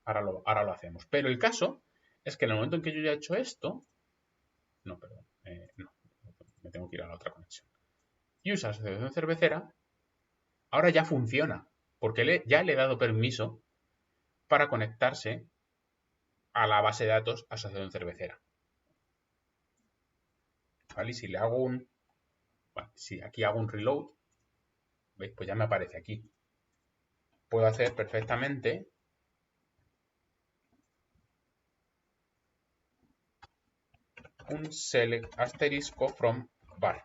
Speaker 1: Ahora lo hacemos. Pero el caso es que en el momento en que yo ya he hecho esto, no, perdón, no, me tengo que ir a la otra conexión. Use asociación cervecera, ahora ya funciona, porque ya le he dado permiso para conectarse a la base de datos asociación cervecera. ¿Vale? Y si le hago bueno, si aquí hago un reload, ¿veis? Pues ya me aparece aquí. Puedo hacer perfectamente un select asterisco from var.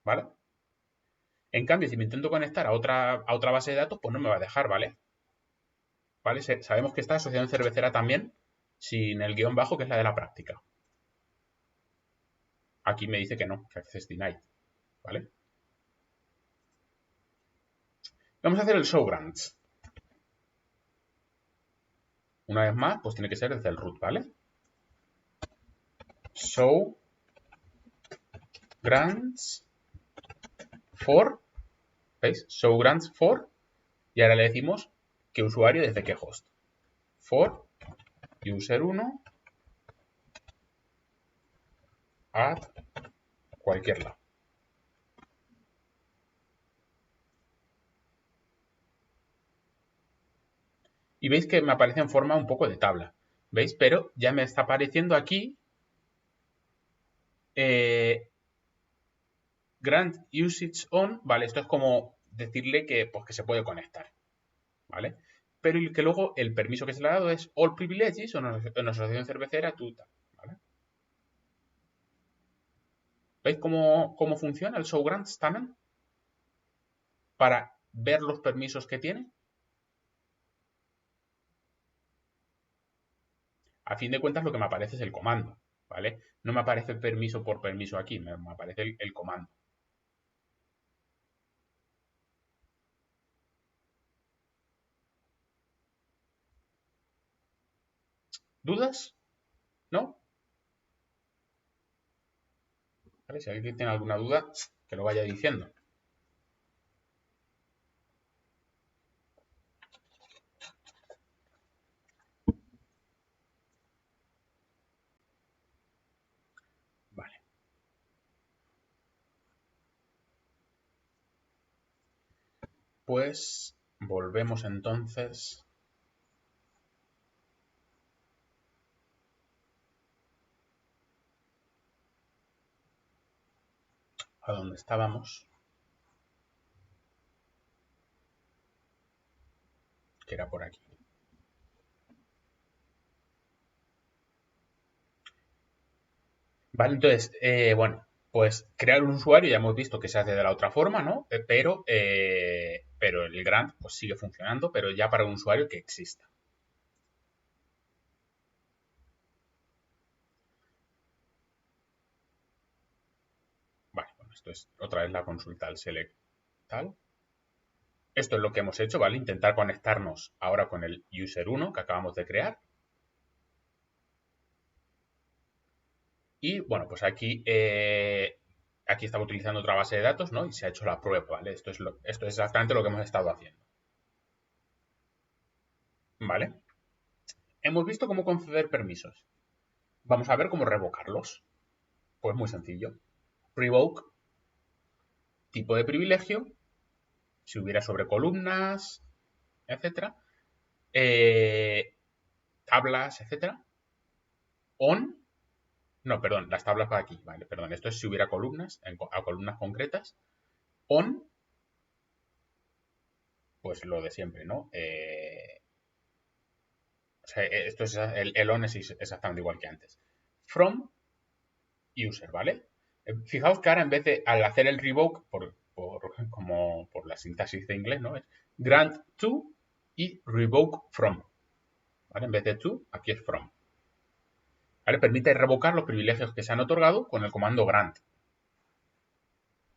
Speaker 1: ¿Vale? En cambio, si me intento conectar a otra base de datos, pues no me va a dejar, ¿vale? ¿Vale? Sabemos que está asociación cervecera también, sin el guión bajo, que es la de la práctica. Aquí me dice que no, que access denied, ¿vale? Vamos a hacer el show grants. Una vez más, pues tiene que ser desde el root, ¿vale? Show grants for, ¿veis? Show grants for, y ahora le decimos qué usuario desde qué host. For user1 at cualquier lado. Y veis que me aparece en forma un poco de tabla. ¿Veis? Pero ya me está apareciendo aquí grant usage on, ¿vale? Esto es como decirle que, pues, que se puede conectar, ¿vale? Pero que luego el permiso que se le ha dado es all privileges o en asociación cervecera, ¿vale? ¿Veis cómo funciona el show grants también? Para ver los permisos que tiene. A fin de cuentas, lo que me aparece es el comando, ¿vale? No me aparece el permiso por permiso aquí, me aparece el comando. ¿Dudas? ¿No? ¿Vale? Si alguien tiene alguna duda, que lo vaya diciendo. Vale. Pues volvemos entonces a donde estábamos, que era por aquí. Vale, entonces, bueno, pues crear un usuario ya hemos visto que se hace de la otra forma, ¿no? Pero el grant pues sigue funcionando, pero ya para un usuario que exista. Vale, bueno, esto es otra vez la consulta al select tal. Esto es lo que hemos hecho, ¿vale? Intentar conectarnos ahora con el user1 que acabamos de crear. Y bueno, pues aquí estaba utilizando otra base de datos, ¿no? Y se ha hecho la prueba, ¿vale? Esto es exactamente lo que hemos estado haciendo. ¿Vale? Hemos visto cómo conceder permisos. Vamos a ver cómo revocarlos. Pues muy sencillo. Revoke, tipo de privilegio, si hubiera sobre columnas, etcétera, tablas, etcétera. On, no, perdón, las tablas para aquí, vale, perdón, esto es si hubiera columnas, a columnas concretas. On, pues lo de siempre, ¿no? O sea, esto es el on es exactamente igual que antes. From user, ¿vale? Fijaos que ahora en vez de al hacer el revoke, como por la sintaxis de inglés, ¿no? Es grant to y revoke from. ¿Vale? En vez de to, aquí es from. ¿Vale? Permite revocar los privilegios que se han otorgado con el comando grant.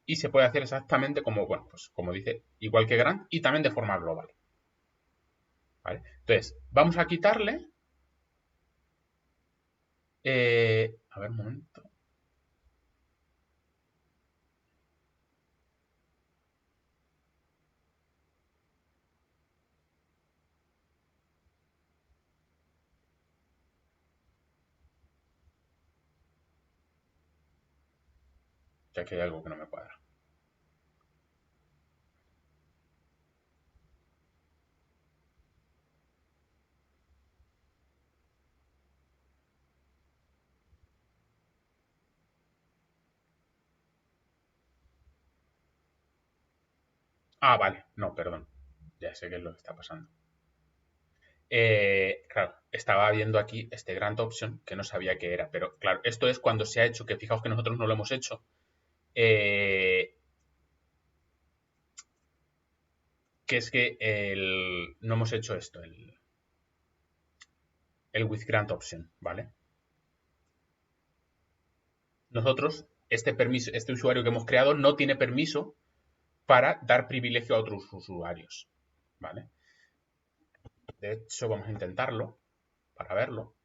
Speaker 1: Y se puede hacer exactamente como, bueno, pues como dice, igual que grant y también de forma global. ¿Vale? Entonces, vamos a quitarle. A ver, un momento. que aquí hay algo que no me cuadra. Ah, vale. No, perdón. Ya sé qué es lo que está pasando. Claro, estaba viendo aquí este Grant Option que no sabía qué era, pero claro, esto es cuando se ha hecho, que fijaos que nosotros no lo hemos hecho, que es que no hemos hecho esto, el with Grant Option, ¿vale? Nosotros, este permiso, este usuario que hemos creado no tiene permiso para dar privilegio a otros usuarios, ¿vale? De hecho, vamos a intentarlo para verlo.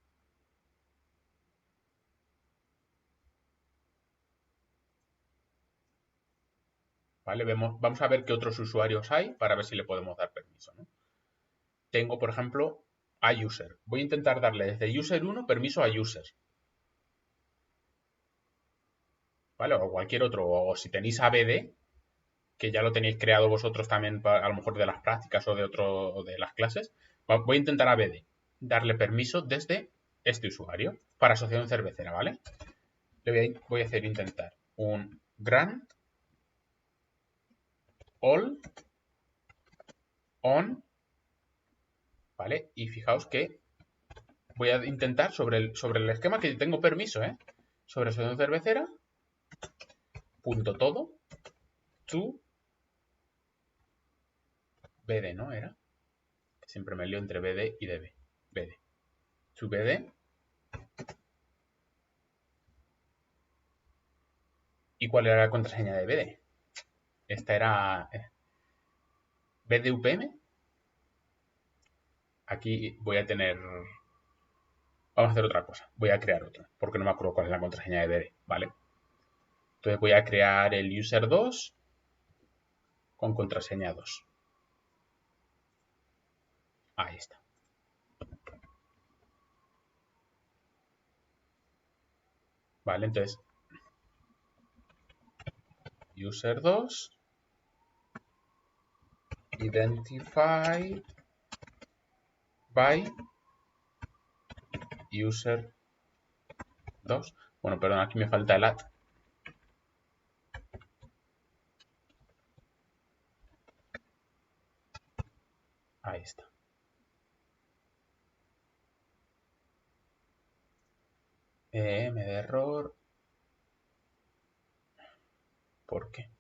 Speaker 1: ¿Vale? Vamos a ver qué otros usuarios hay para ver si le podemos dar permiso, ¿no? Tengo, por ejemplo, a user. Voy a intentar darle desde user 1 permiso a user. ¿Vale? O cualquier otro. O si tenéis ABD, que ya lo tenéis creado vosotros también, a lo mejor de las prácticas o de otro de las clases. Voy a intentar ABD. Darle permiso desde este usuario para asociación cervecera, ¿vale? Voy a hacer intentar un grant all on, ¿vale? Y fijaos que voy a intentar sobre el esquema que tengo permiso, ¿eh? Sobre asociación cervecera, punto todo, to BD, ¿no? Era. Siempre me lío entre BD y DB. BD. To BD. ¿Y cuál era la contraseña de BD? Esta era BDUPM. Aquí voy a tener... Vamos a hacer otra cosa. Voy a crear otra, porque no me acuerdo cuál es la contraseña de BD, ¿vale? Entonces voy a crear el user 2 con contraseña 2. Ahí está. Vale, entonces user 2 identified by user 2. Bueno, perdón, aquí me falta el at. Ahí está. Me da error. ¿Por qué?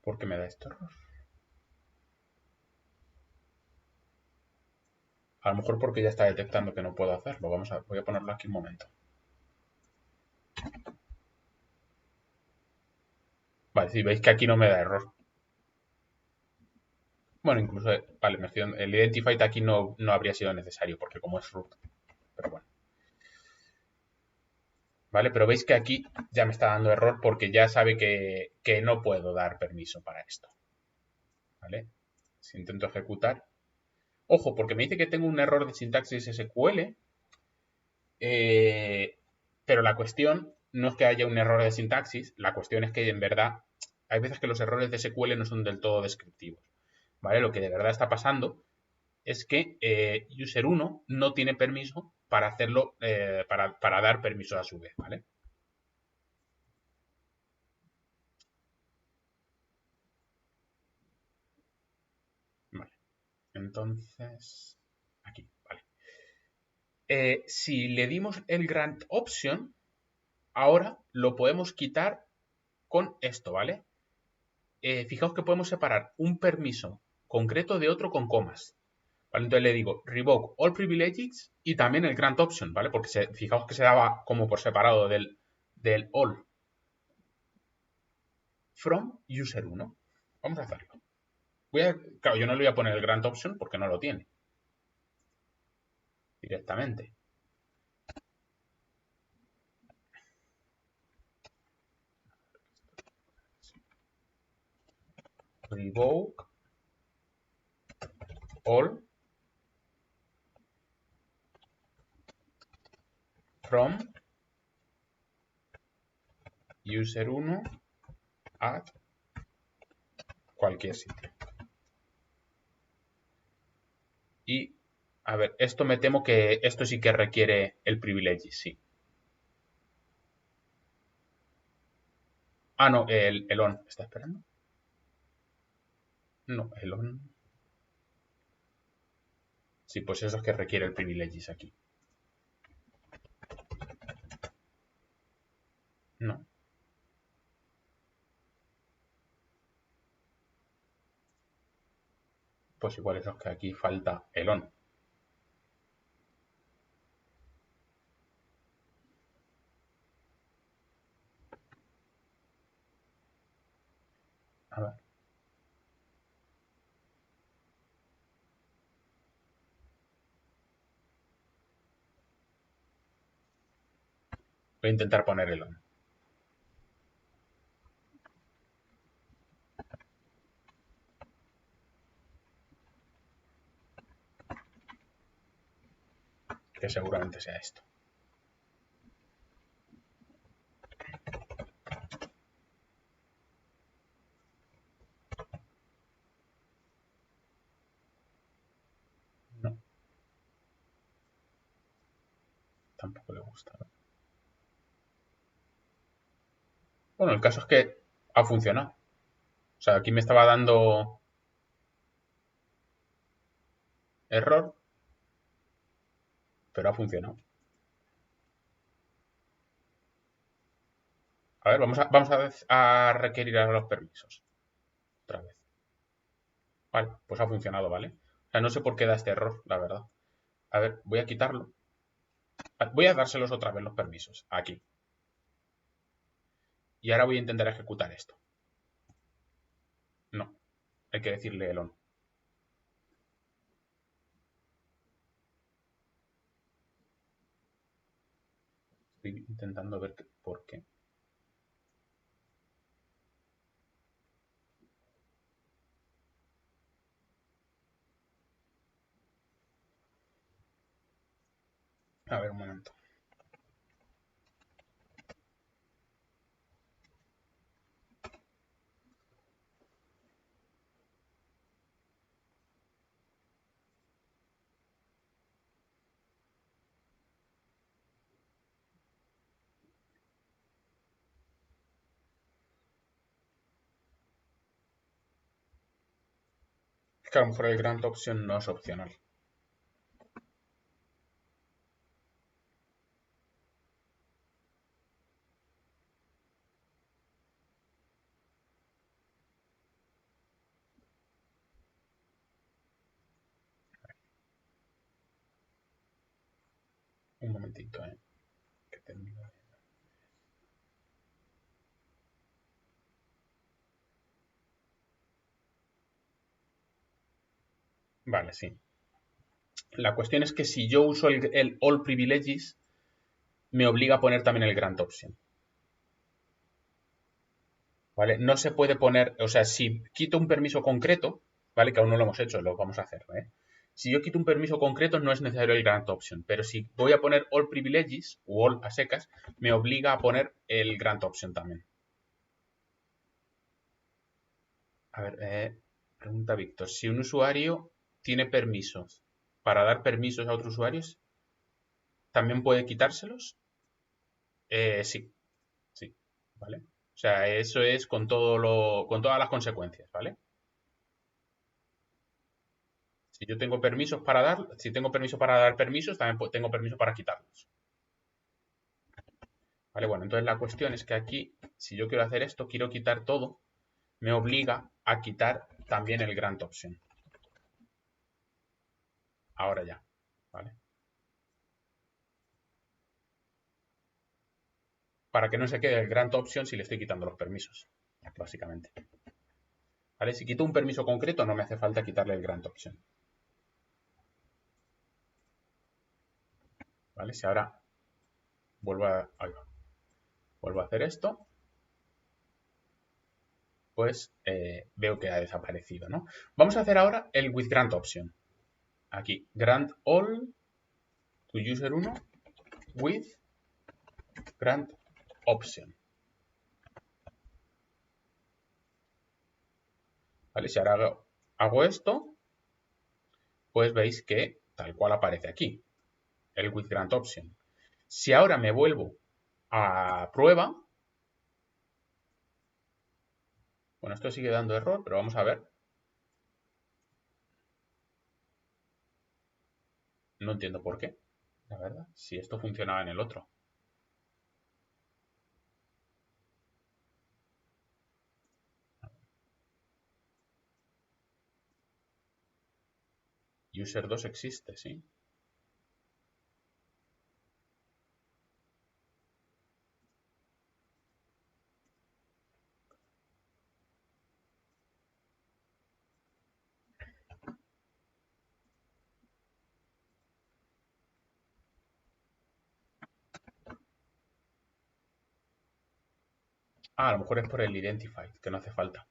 Speaker 1: ¿Por qué me da este error? A lo mejor porque ya está detectando que no puedo hacerlo. Voy a ponerlo aquí un momento. Vale, si veis que aquí no me da error. Bueno, incluso, vale, el identified aquí no habría sido necesario porque como es root. Pero bueno. Vale, pero veis que aquí ya me está dando error porque ya sabe que no puedo dar permiso para esto. ¿Vale? Si intento ejecutar. Ojo, porque me dice que tengo un error de sintaxis SQL. Pero la cuestión no es que haya un error de sintaxis. La cuestión es que en verdad hay veces que los errores de SQL no son del todo descriptivos. ¿Vale? Lo que de verdad está pasando es que user 1 no tiene permiso para hacerlo, para dar permiso a su vez, ¿vale? Vale. Entonces, aquí, vale. Si le dimos el grant option, ahora lo podemos quitar con esto, ¿vale? Fijaos que podemos separar un permiso concreto de otro con comas. ¿Vale? Entonces le digo revoke all privileges y también el grant option, ¿vale? Porque fijaos que se daba como por separado del all from user 1. Vamos a hacerlo. Claro, yo no le voy a poner el grant option porque no lo tiene directamente. Revoke all from user1 at cualquier sitio. Y, a ver, esto me temo que esto sí que requiere el privilege, sí. Ah, no, el on. ¿Está esperando? No, el on. Sí, pues eso es que requiere el privileges aquí. No. Pues igual es que aquí falta el on. A ver. Voy a intentar poner el on. Que seguramente sea esto. No. Tampoco le gusta. Bueno, el caso es que ha funcionado. O sea, aquí me estaba dando error, pero ha funcionado. A ver, vamos a requerir ahora los permisos. Otra vez. Vale, pues ha funcionado, ¿vale? O sea, no sé por qué da este error, la verdad. A ver, voy a quitarlo. Voy a dárselos otra vez los permisos. Aquí. Y ahora voy a intentar ejecutar esto. No, hay que decirle el on. Estoy intentando ver por qué. A ver, un momento. Es que a lo mejor el grant option no es opcional. Un momentito, que termine. Vale, sí. La cuestión es que si yo uso el all privileges, me obliga a poner también el grant option. ¿Vale? No se puede poner, o sea, si quito un permiso concreto, ¿vale? Que aún no lo hemos hecho, lo vamos a hacer, ¿eh? Si yo quito un permiso concreto, no es necesario el grant option, pero si voy a poner all privileges o all a secas, me obliga a poner el grant option también. A ver, pregunta Víctor, si un usuario tiene permisos para dar permisos a otros usuarios, ¿también puede quitárselos? Sí, sí, ¿vale? O sea, eso es con con todas las consecuencias, ¿vale? Si yo tengo permisos para dar, si tengo permiso para dar permisos, también tengo permiso para quitarlos. Vale, bueno, entonces la cuestión es que aquí, si yo quiero hacer esto, quiero quitar todo, me obliga a quitar también el grant option. Ahora ya, ¿vale? Para que no se quede el grant option si le estoy quitando los permisos, básicamente. ¿Vale? Si quito un permiso concreto, no me hace falta quitarle el grant option. ¿Vale? Si ahora vuelvo a hacer esto, pues veo que ha desaparecido, ¿no? Vamos a hacer ahora el with grant option. Aquí, grant all to user1 with grant option. ¿Vale? Si ahora hago esto, pues veis que tal cual aparece aquí, el with grant option. Si ahora me vuelvo a prueba, bueno, esto sigue dando error, pero vamos a ver. No entiendo por qué, la verdad, si esto funcionaba en el otro. User 2 existe, ¿sí? Ah, a lo mejor es por el identified, que no hace falta.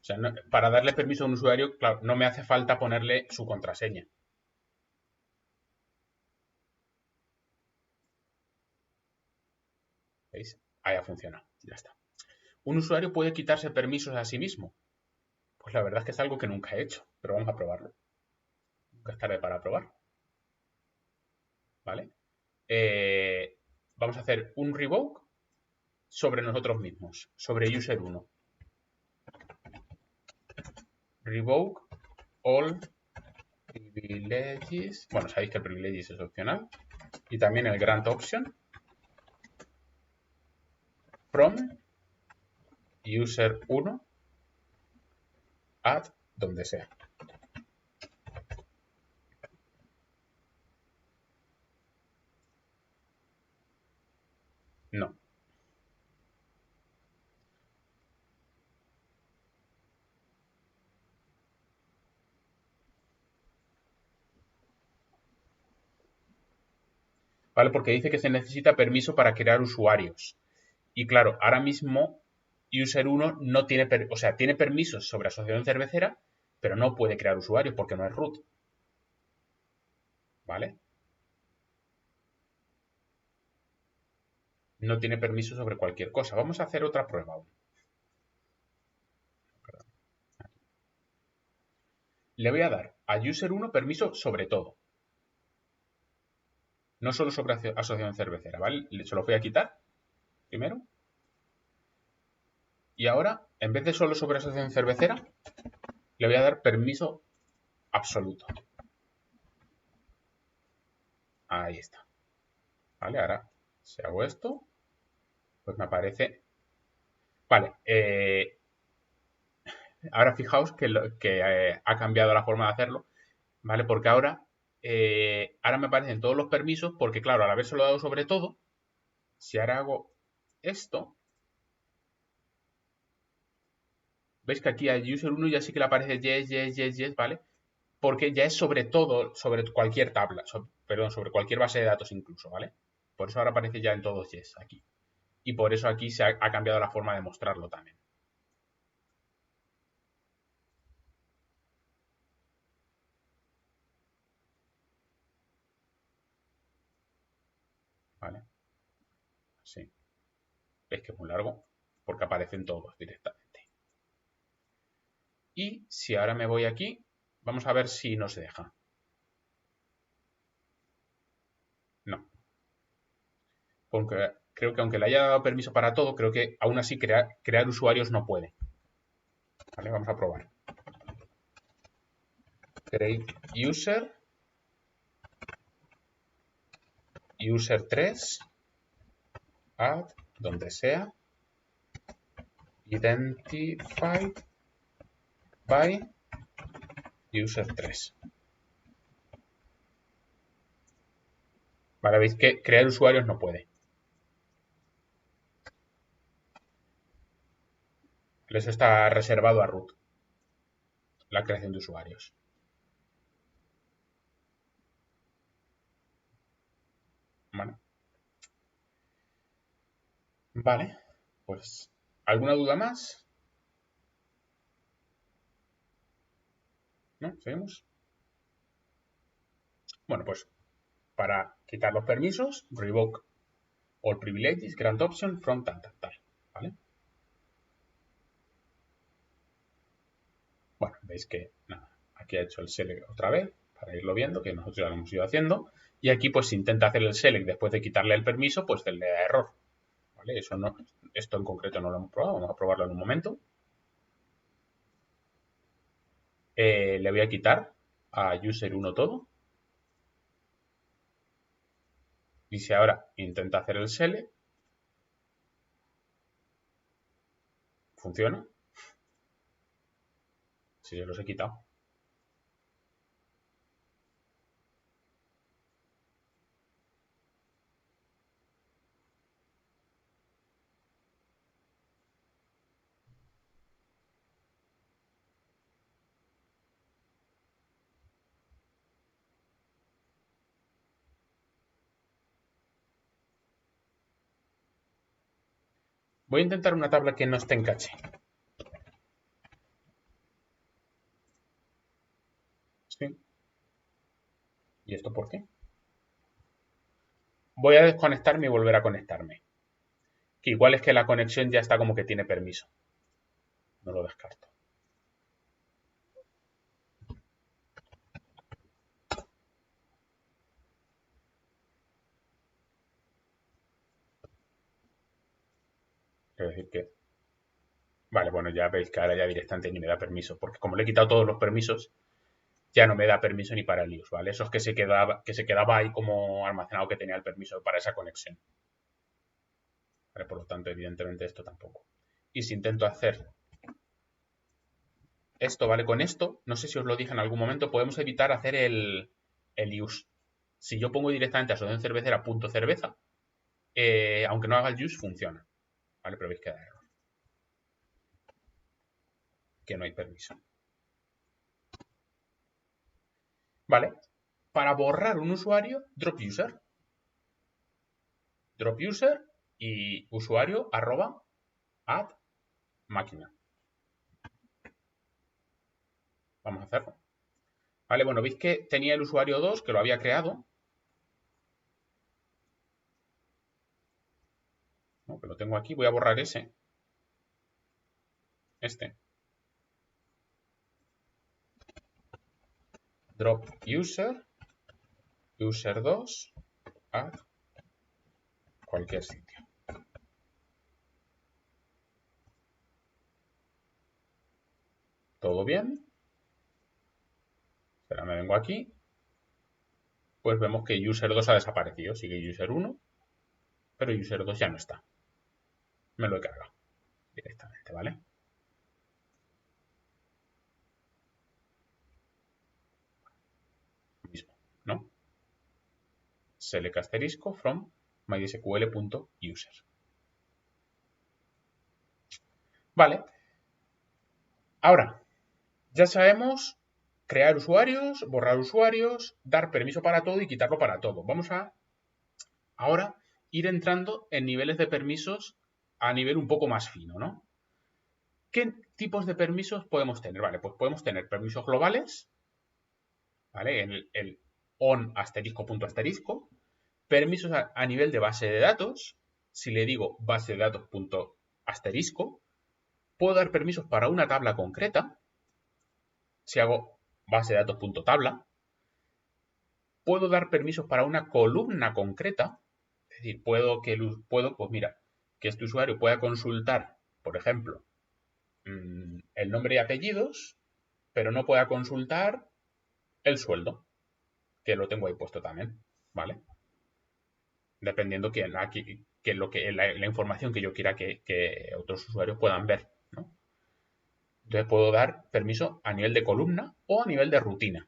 Speaker 1: O sea, para darle permiso a un usuario, claro, no me hace falta ponerle su contraseña. ¿Veis? Ahí ha funcionado. Ya está. ¿Un usuario puede quitarse permisos a sí mismo? Pues la verdad es que es algo que nunca he hecho, pero vamos a probarlo. Nunca es tarde para probar. ¿Vale? Vamos a hacer un revoke sobre nosotros mismos, sobre user 1. Revoke all privileges. Bueno, sabéis que el privileges es opcional. Y también el grant option from user 1 at donde sea. No. ¿Vale? Porque dice que se necesita permiso para crear usuarios. Y claro, ahora mismo user 1 no tiene, o sea, tiene permisos sobre asociación cervecera, pero no puede crear usuarios porque no es root. ¿Vale? No tiene permiso sobre cualquier cosa. Vamos a hacer otra prueba aún. Le voy a dar a user 1 permiso sobre todo. No solo sobre asociación cervecera, ¿vale? Se lo voy a quitar primero. Y ahora, en vez de solo sobre asociación cervecera, le voy a dar permiso absoluto. Ahí está. ¿Vale? Ahora, si hago esto, pues me aparece... Vale, ahora fijaos que ha cambiado la forma de hacerlo, ¿vale? Porque ahora me aparecen todos los permisos, porque claro, al habérselo dado sobre todo, si ahora hago esto, veis que aquí al user 1 ya sí que le aparece yes, yes, yes, yes, ¿vale? Porque ya es sobre todo, sobre cualquier tabla, perdón, sobre cualquier base de datos incluso, ¿vale? Por eso ahora aparece ya en todos yes aquí. Y por eso aquí se ha cambiado la forma de mostrarlo también. ¿Vale? Sí. ¿Veis que es muy largo? Porque aparecen todos directamente. Y si ahora me voy aquí, vamos a ver si nos deja. No. Porque creo que aunque le haya dado permiso para todo, creo que aún así crear usuarios no puede. ¿Vale? Vamos a probar. Create user. User 3. Add, donde sea. Identified by user 3. Vale, veis que crear usuarios no puede. Eso está reservado a root, la creación de usuarios. Vale. Vale, pues, ¿alguna duda más? ¿No? ¿Seguimos? Bueno, pues para quitar los permisos, revoke all privileges, grant option from tal, ¿vale? Bueno, veis que nada, aquí ha hecho el select otra vez para irlo viendo, que nosotros ya lo hemos ido haciendo. Y aquí pues si intenta hacer el select después de quitarle el permiso, pues le da error. ¿Vale? Eso no, esto en concreto no lo hemos probado, vamos a probarlo en un momento. Le voy a quitar a user 1 todo. Y si ahora intenta hacer el select, ¿funciona? Si yo los he quitado. Voy a intentar una tabla que no esté en caché. ¿Sí? ¿Y esto por qué? Voy a desconectarme y volver a conectarme. Que igual es que la conexión ya está como que tiene permiso. No lo descarto. Es decir que... Vale, bueno, ya veis que ahora ya directamente ni me da permiso. Porque como le he quitado todos los permisos, ya no me da permiso ni para el iOS, ¿vale? Eso es que se quedaba ahí como almacenado que tenía el permiso para esa conexión. ¿Vale? Por lo tanto, evidentemente esto tampoco. Y si intento hacer esto, ¿vale? Con esto, no sé si os lo dije en algún momento, podemos evitar hacer el use. Si yo pongo directamente asociación cervecera punto cerveza, aunque no haga el use, funciona. ¿Vale? Pero veis que da error. Que no hay permiso. ¿Vale? Para borrar un usuario, drop user. Drop user y usuario arroba add máquina. Vamos a hacerlo. Vale, bueno, veis que tenía el usuario 2 que lo había creado. ¿No? Que lo tengo aquí. Voy a borrar ese. Este. Drop user. User 2. Add cualquier sitio. ¿Todo bien? Ahora me vengo aquí. Pues vemos que user 2 ha desaparecido. Sigue user 1. Pero user 2 ya no está. Me lo he cargado directamente, ¿vale? Mismo, ¿no? Select asterisco from mysql.user. Vale. Ahora, ya sabemos crear usuarios, borrar usuarios, dar permiso para todo y quitarlo para todo. Vamos a ahora ir entrando en niveles de permisos a nivel un poco más fino, ¿no? ¿Qué tipos de permisos podemos tener? Vale, pues podemos tener permisos globales, ¿vale? El on asterisco punto asterisco. Permisos a nivel de base de datos. Si le digo base de datos punto asterisco, puedo dar permisos para una tabla concreta. Si hago base de datos punto tabla, puedo dar permisos para una columna concreta. Es decir, pues mira, que este usuario pueda consultar, por ejemplo, el nombre y apellidos, pero no pueda consultar el sueldo, que lo tengo ahí puesto también, ¿vale? Dependiendo la información que yo quiera que otros usuarios puedan ver, ¿no? Entonces puedo dar permiso a nivel de columna o a nivel de rutina.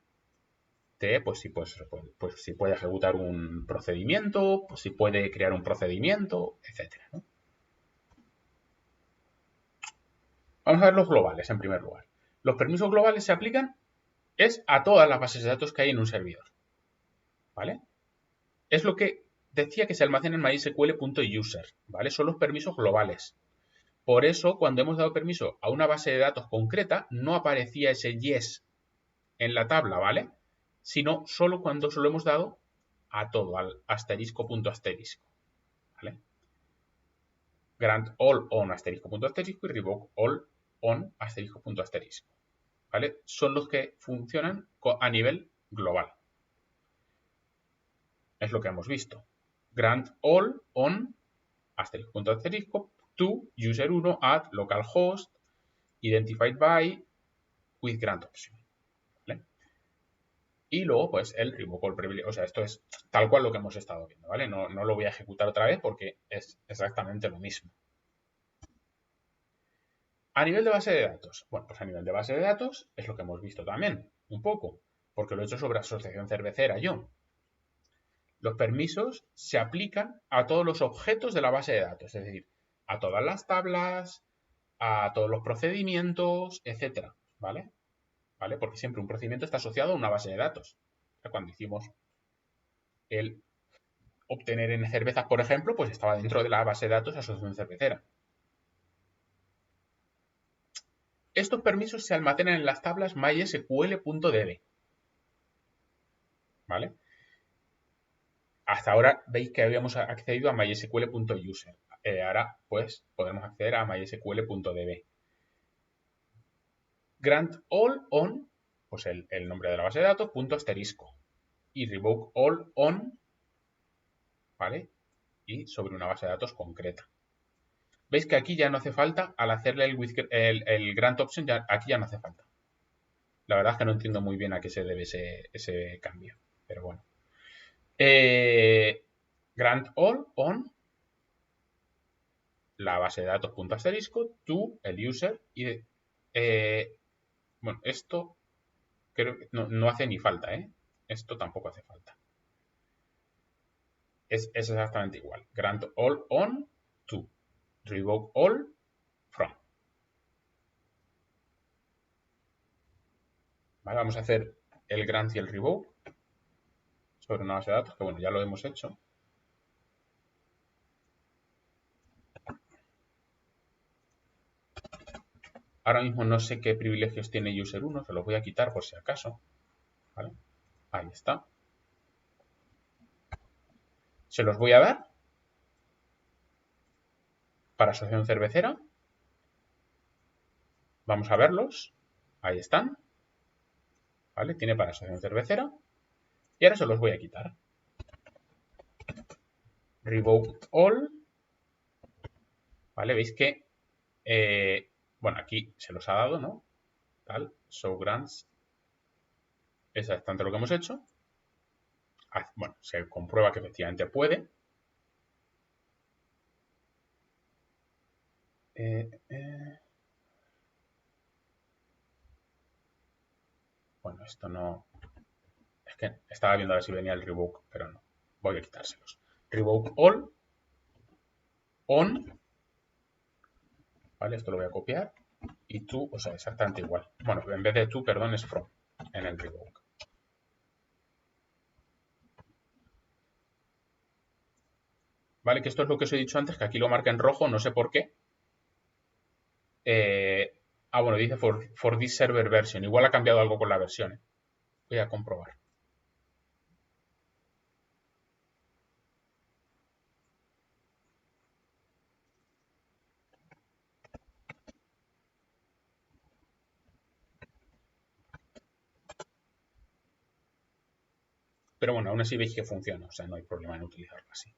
Speaker 1: Pues si puede ejecutar un procedimiento, pues si puede crear un procedimiento, etcétera, ¿no? Vamos a ver los globales en primer lugar. Los permisos globales se aplican a todas las bases de datos que hay en un servidor. ¿Vale? Es lo que decía que se almacena en mysql.user. ¿Vale? Son los permisos globales. Por eso, cuando hemos dado permiso a una base de datos concreta, no aparecía ese yes en la tabla, ¿vale? sino solo cuando se lo hemos dado a todo, al asterisco punto asterisco. ¿Vale? Grant all on asterisco punto asterisco y revoke all on asterisco punto asterisco. ¿Vale? Son los que funcionan a nivel global. Es lo que hemos visto. Grant all on asterisco punto asterisco to user 1 at localhost identified by with grant option. ¿Vale? Y luego, pues, el revoke all privilege. O sea, esto es tal cual lo que hemos estado viendo, ¿vale? No lo voy a ejecutar otra vez porque es exactamente lo mismo. A nivel de base de datos. Bueno, pues a nivel de base de datos es lo que hemos visto también, un poco, porque lo he hecho sobre asociación cervecera yo. Los permisos se aplican a todos los objetos de la base de datos, es decir, a todas las tablas, a todos los procedimientos, etcétera, ¿vale? ¿Vale? Porque siempre un procedimiento está asociado a una base de datos. O sea, cuando hicimos el obtener en cervezas, por ejemplo, pues estaba dentro de la base de datos asociación cervecera. Estos permisos se almacenan en las tablas mysql.db. ¿Vale? Hasta ahora veis que habíamos accedido a mysql.user. Ahora, pues, podemos acceder a mysql.db. Grant all on, pues el nombre de la base de datos, punto asterisco. Y revoke all on, ¿vale? Y sobre una base de datos concreta. Veis que aquí ya no hace falta, al hacerle el grant option, aquí ya no hace falta. La verdad es que no entiendo muy bien a qué se debe ese cambio, pero bueno. Grant all on la base de datos punto asterisco to el user y bueno, esto creo que no hace ni falta, ¿eh? Esto tampoco hace falta. Es exactamente igual. Grant all on to revoke all from. Vale, vamos a hacer el grant y el revoke sobre una base de datos, que bueno, ya lo hemos hecho. Ahora mismo no sé qué privilegios tiene user 1, se los voy a quitar por si acaso. ¿Vale? Ahí está. Se los voy a dar para asociación cervecera. Vamos a verlos. Ahí están. ¿Vale? Tiene para asociación cervecera. Y ahora se los voy a quitar. Revoke all. ¿Vale? Veis que, bueno, aquí se los ha dado, ¿no? Tal, show grants. Es exactamente lo que hemos hecho. Bueno, se comprueba que efectivamente puede. Bueno, esto no... Es que estaba viendo a ver si venía el revoke, pero no. Voy a quitárselos. Revoke all. On. ¿Vale? Esto lo voy a copiar. Y tú, o sea, exactamente igual. Bueno, en vez de tú, perdón, es from en el revoke. ¿Vale? Que esto es lo que os he dicho antes, que aquí lo marca en rojo, no sé por qué. Bueno, dice for this server version. Igual ha cambiado algo con la versión. Voy a comprobar. Pero bueno, aún así veis que funciona. O sea, no hay problema en utilizarlo así.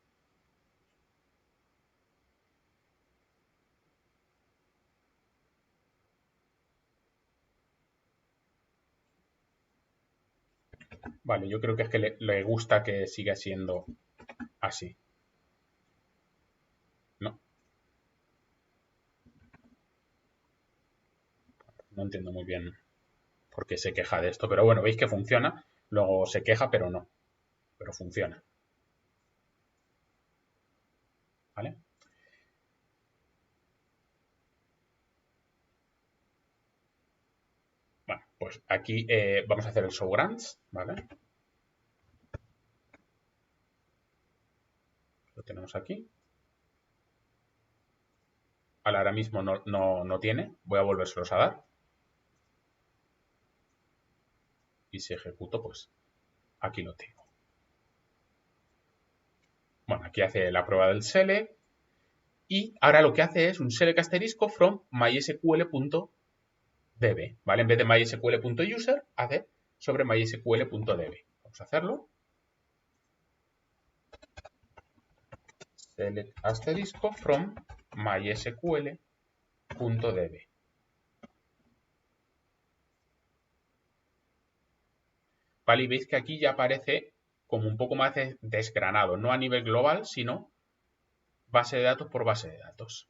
Speaker 1: Vale, yo creo que es que le gusta que siga siendo así. No. No entiendo muy bien por qué se queja de esto. Pero bueno, veis que funciona. Luego se queja, pero no. Pero funciona. ¿Vale? Bueno, pues aquí vamos a hacer el show grants, ¿vale? Lo tenemos aquí. Ahora mismo no tiene. Voy a volvérselos a dar. Y si ejecuto, pues Aquí lo tengo. Bueno, aquí hace la prueba del select y ahora lo que hace es un select asterisco from mysql.db, ¿vale? En vez de mysql.user, hace sobre mysql.db. Vamos a hacerlo. Select asterisco from mysql.db. ¿Vale? Y veis que aquí ya aparece como un poco más desgranado, no a nivel global, sino base de datos por base de datos.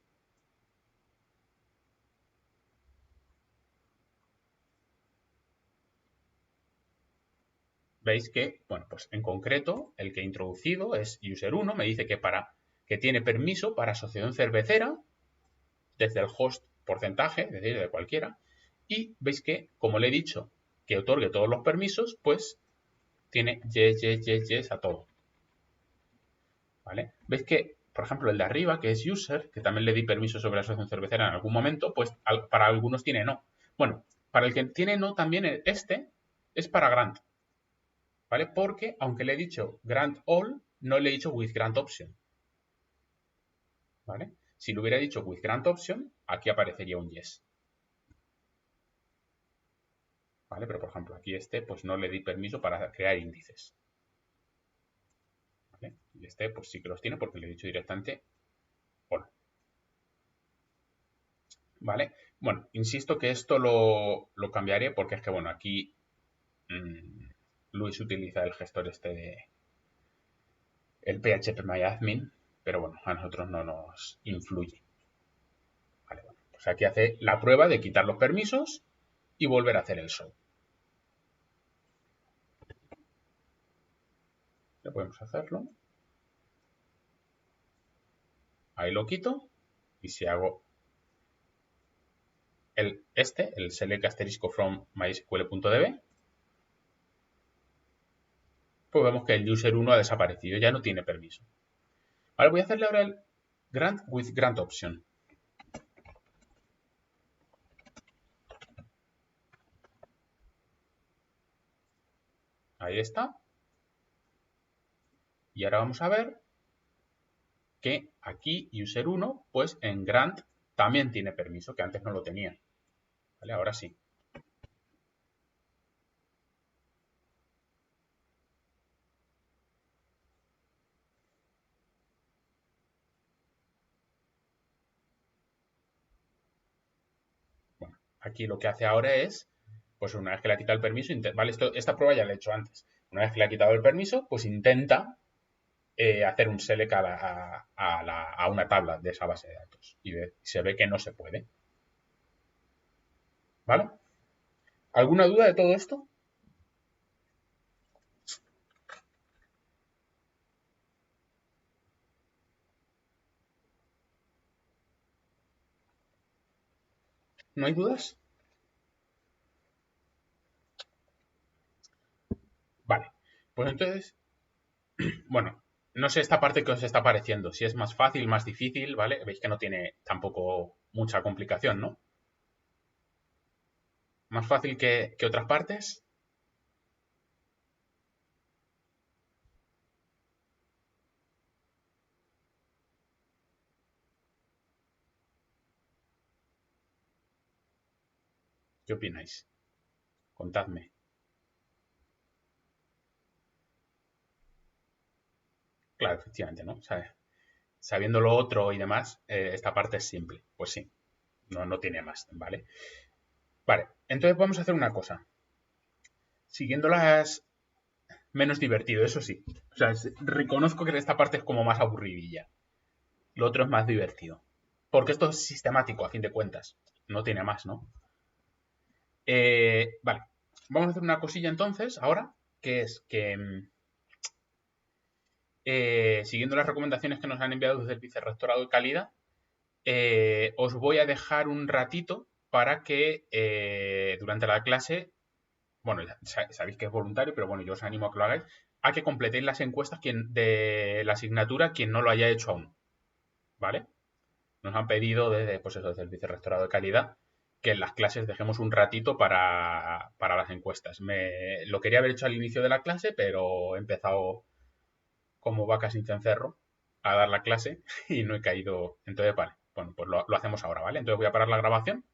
Speaker 1: Veis que, bueno, pues en concreto, el que he introducido es user1, me dice que tiene permiso para asociación cervecera desde el host porcentaje, es decir, de cualquiera, y veis que, como le he dicho, que otorgue todos los permisos, pues tiene yes a todo. ¿Vale? ¿Veis que, por ejemplo, el de arriba, que es user, que también le di permiso sobre la asociación cervecera en algún momento, pues para algunos tiene no. Bueno, para el que tiene no también este es para grant. ¿Vale? Porque, aunque le he dicho grant all, no le he dicho with grant option. ¿Vale? Si lo hubiera dicho with grant option, aquí aparecería un yes. ¿Vale? Pero, por ejemplo, aquí pues no le di permiso para crear índices. ¿Vale? Y pues sí que los tiene porque le he dicho directamente all. ¿Vale? Bueno, insisto que esto lo cambiaré porque es que, bueno, aquí Luis utiliza el gestor el phpMyAdmin, pero bueno, a nosotros no nos influye. Vale, bueno, pues aquí hace la prueba de quitar los permisos y volver a hacer el show. Ya podemos hacerlo. Ahí lo quito. Y si hago el select asterisco from mysql.db, pues vemos que el user1 ha desaparecido, ya no tiene permiso. Vale, voy a hacerle ahora el grant with grant option. Ahí está. Y ahora vamos a ver que aquí user1, pues en grant también tiene permiso, que antes no lo tenía. ¿Vale? Ahora sí. Bueno, aquí lo que hace ahora es, pues una vez que le ha quitado el permiso, vale, esta prueba ya la he hecho antes. Una vez que le ha quitado el permiso, pues intenta hacer un select a una tabla de esa base de datos. Y se ve que no se puede. ¿Vale? ¿Alguna duda de todo esto? ¿No hay dudas? Vale. Pues entonces, bueno, no sé esta parte que os está pareciendo, si es más fácil, más difícil, ¿vale? Veis que no tiene tampoco mucha complicación, ¿no? ¿Más fácil que otras partes? ¿Qué opináis? Contadme. Claro, efectivamente, ¿no? O sea, sabiendo lo otro y demás, esta parte es simple. Pues sí, no tiene más, ¿vale? Vale, entonces vamos a hacer una cosa. Siguiéndolas menos divertido, eso sí. O sea, reconozco que esta parte es como más aburridilla. Lo otro es más divertido. Porque esto es sistemático, a fin de cuentas. No tiene más, ¿no? Vale. Vamos a hacer una cosilla entonces, ahora, que es que siguiendo las recomendaciones que nos han enviado desde el Vicerrectorado de Calidad, os voy a dejar un ratito para que durante la clase, bueno, sabéis que es voluntario, pero bueno, yo os animo a que lo hagáis, a que completéis las encuestas de la asignatura quien no lo haya hecho aún. ¿Vale? Nos han pedido desde, pues eso, desde el Vicerrectorado de Calidad que en las clases dejemos un ratito para las encuestas. Lo quería haber hecho al inicio de la clase, pero he empezado como vaca sin cencerro a dar la clase y no he caído. Entonces, vale, bueno, pues lo hacemos ahora, ¿vale? Entonces voy a parar la grabación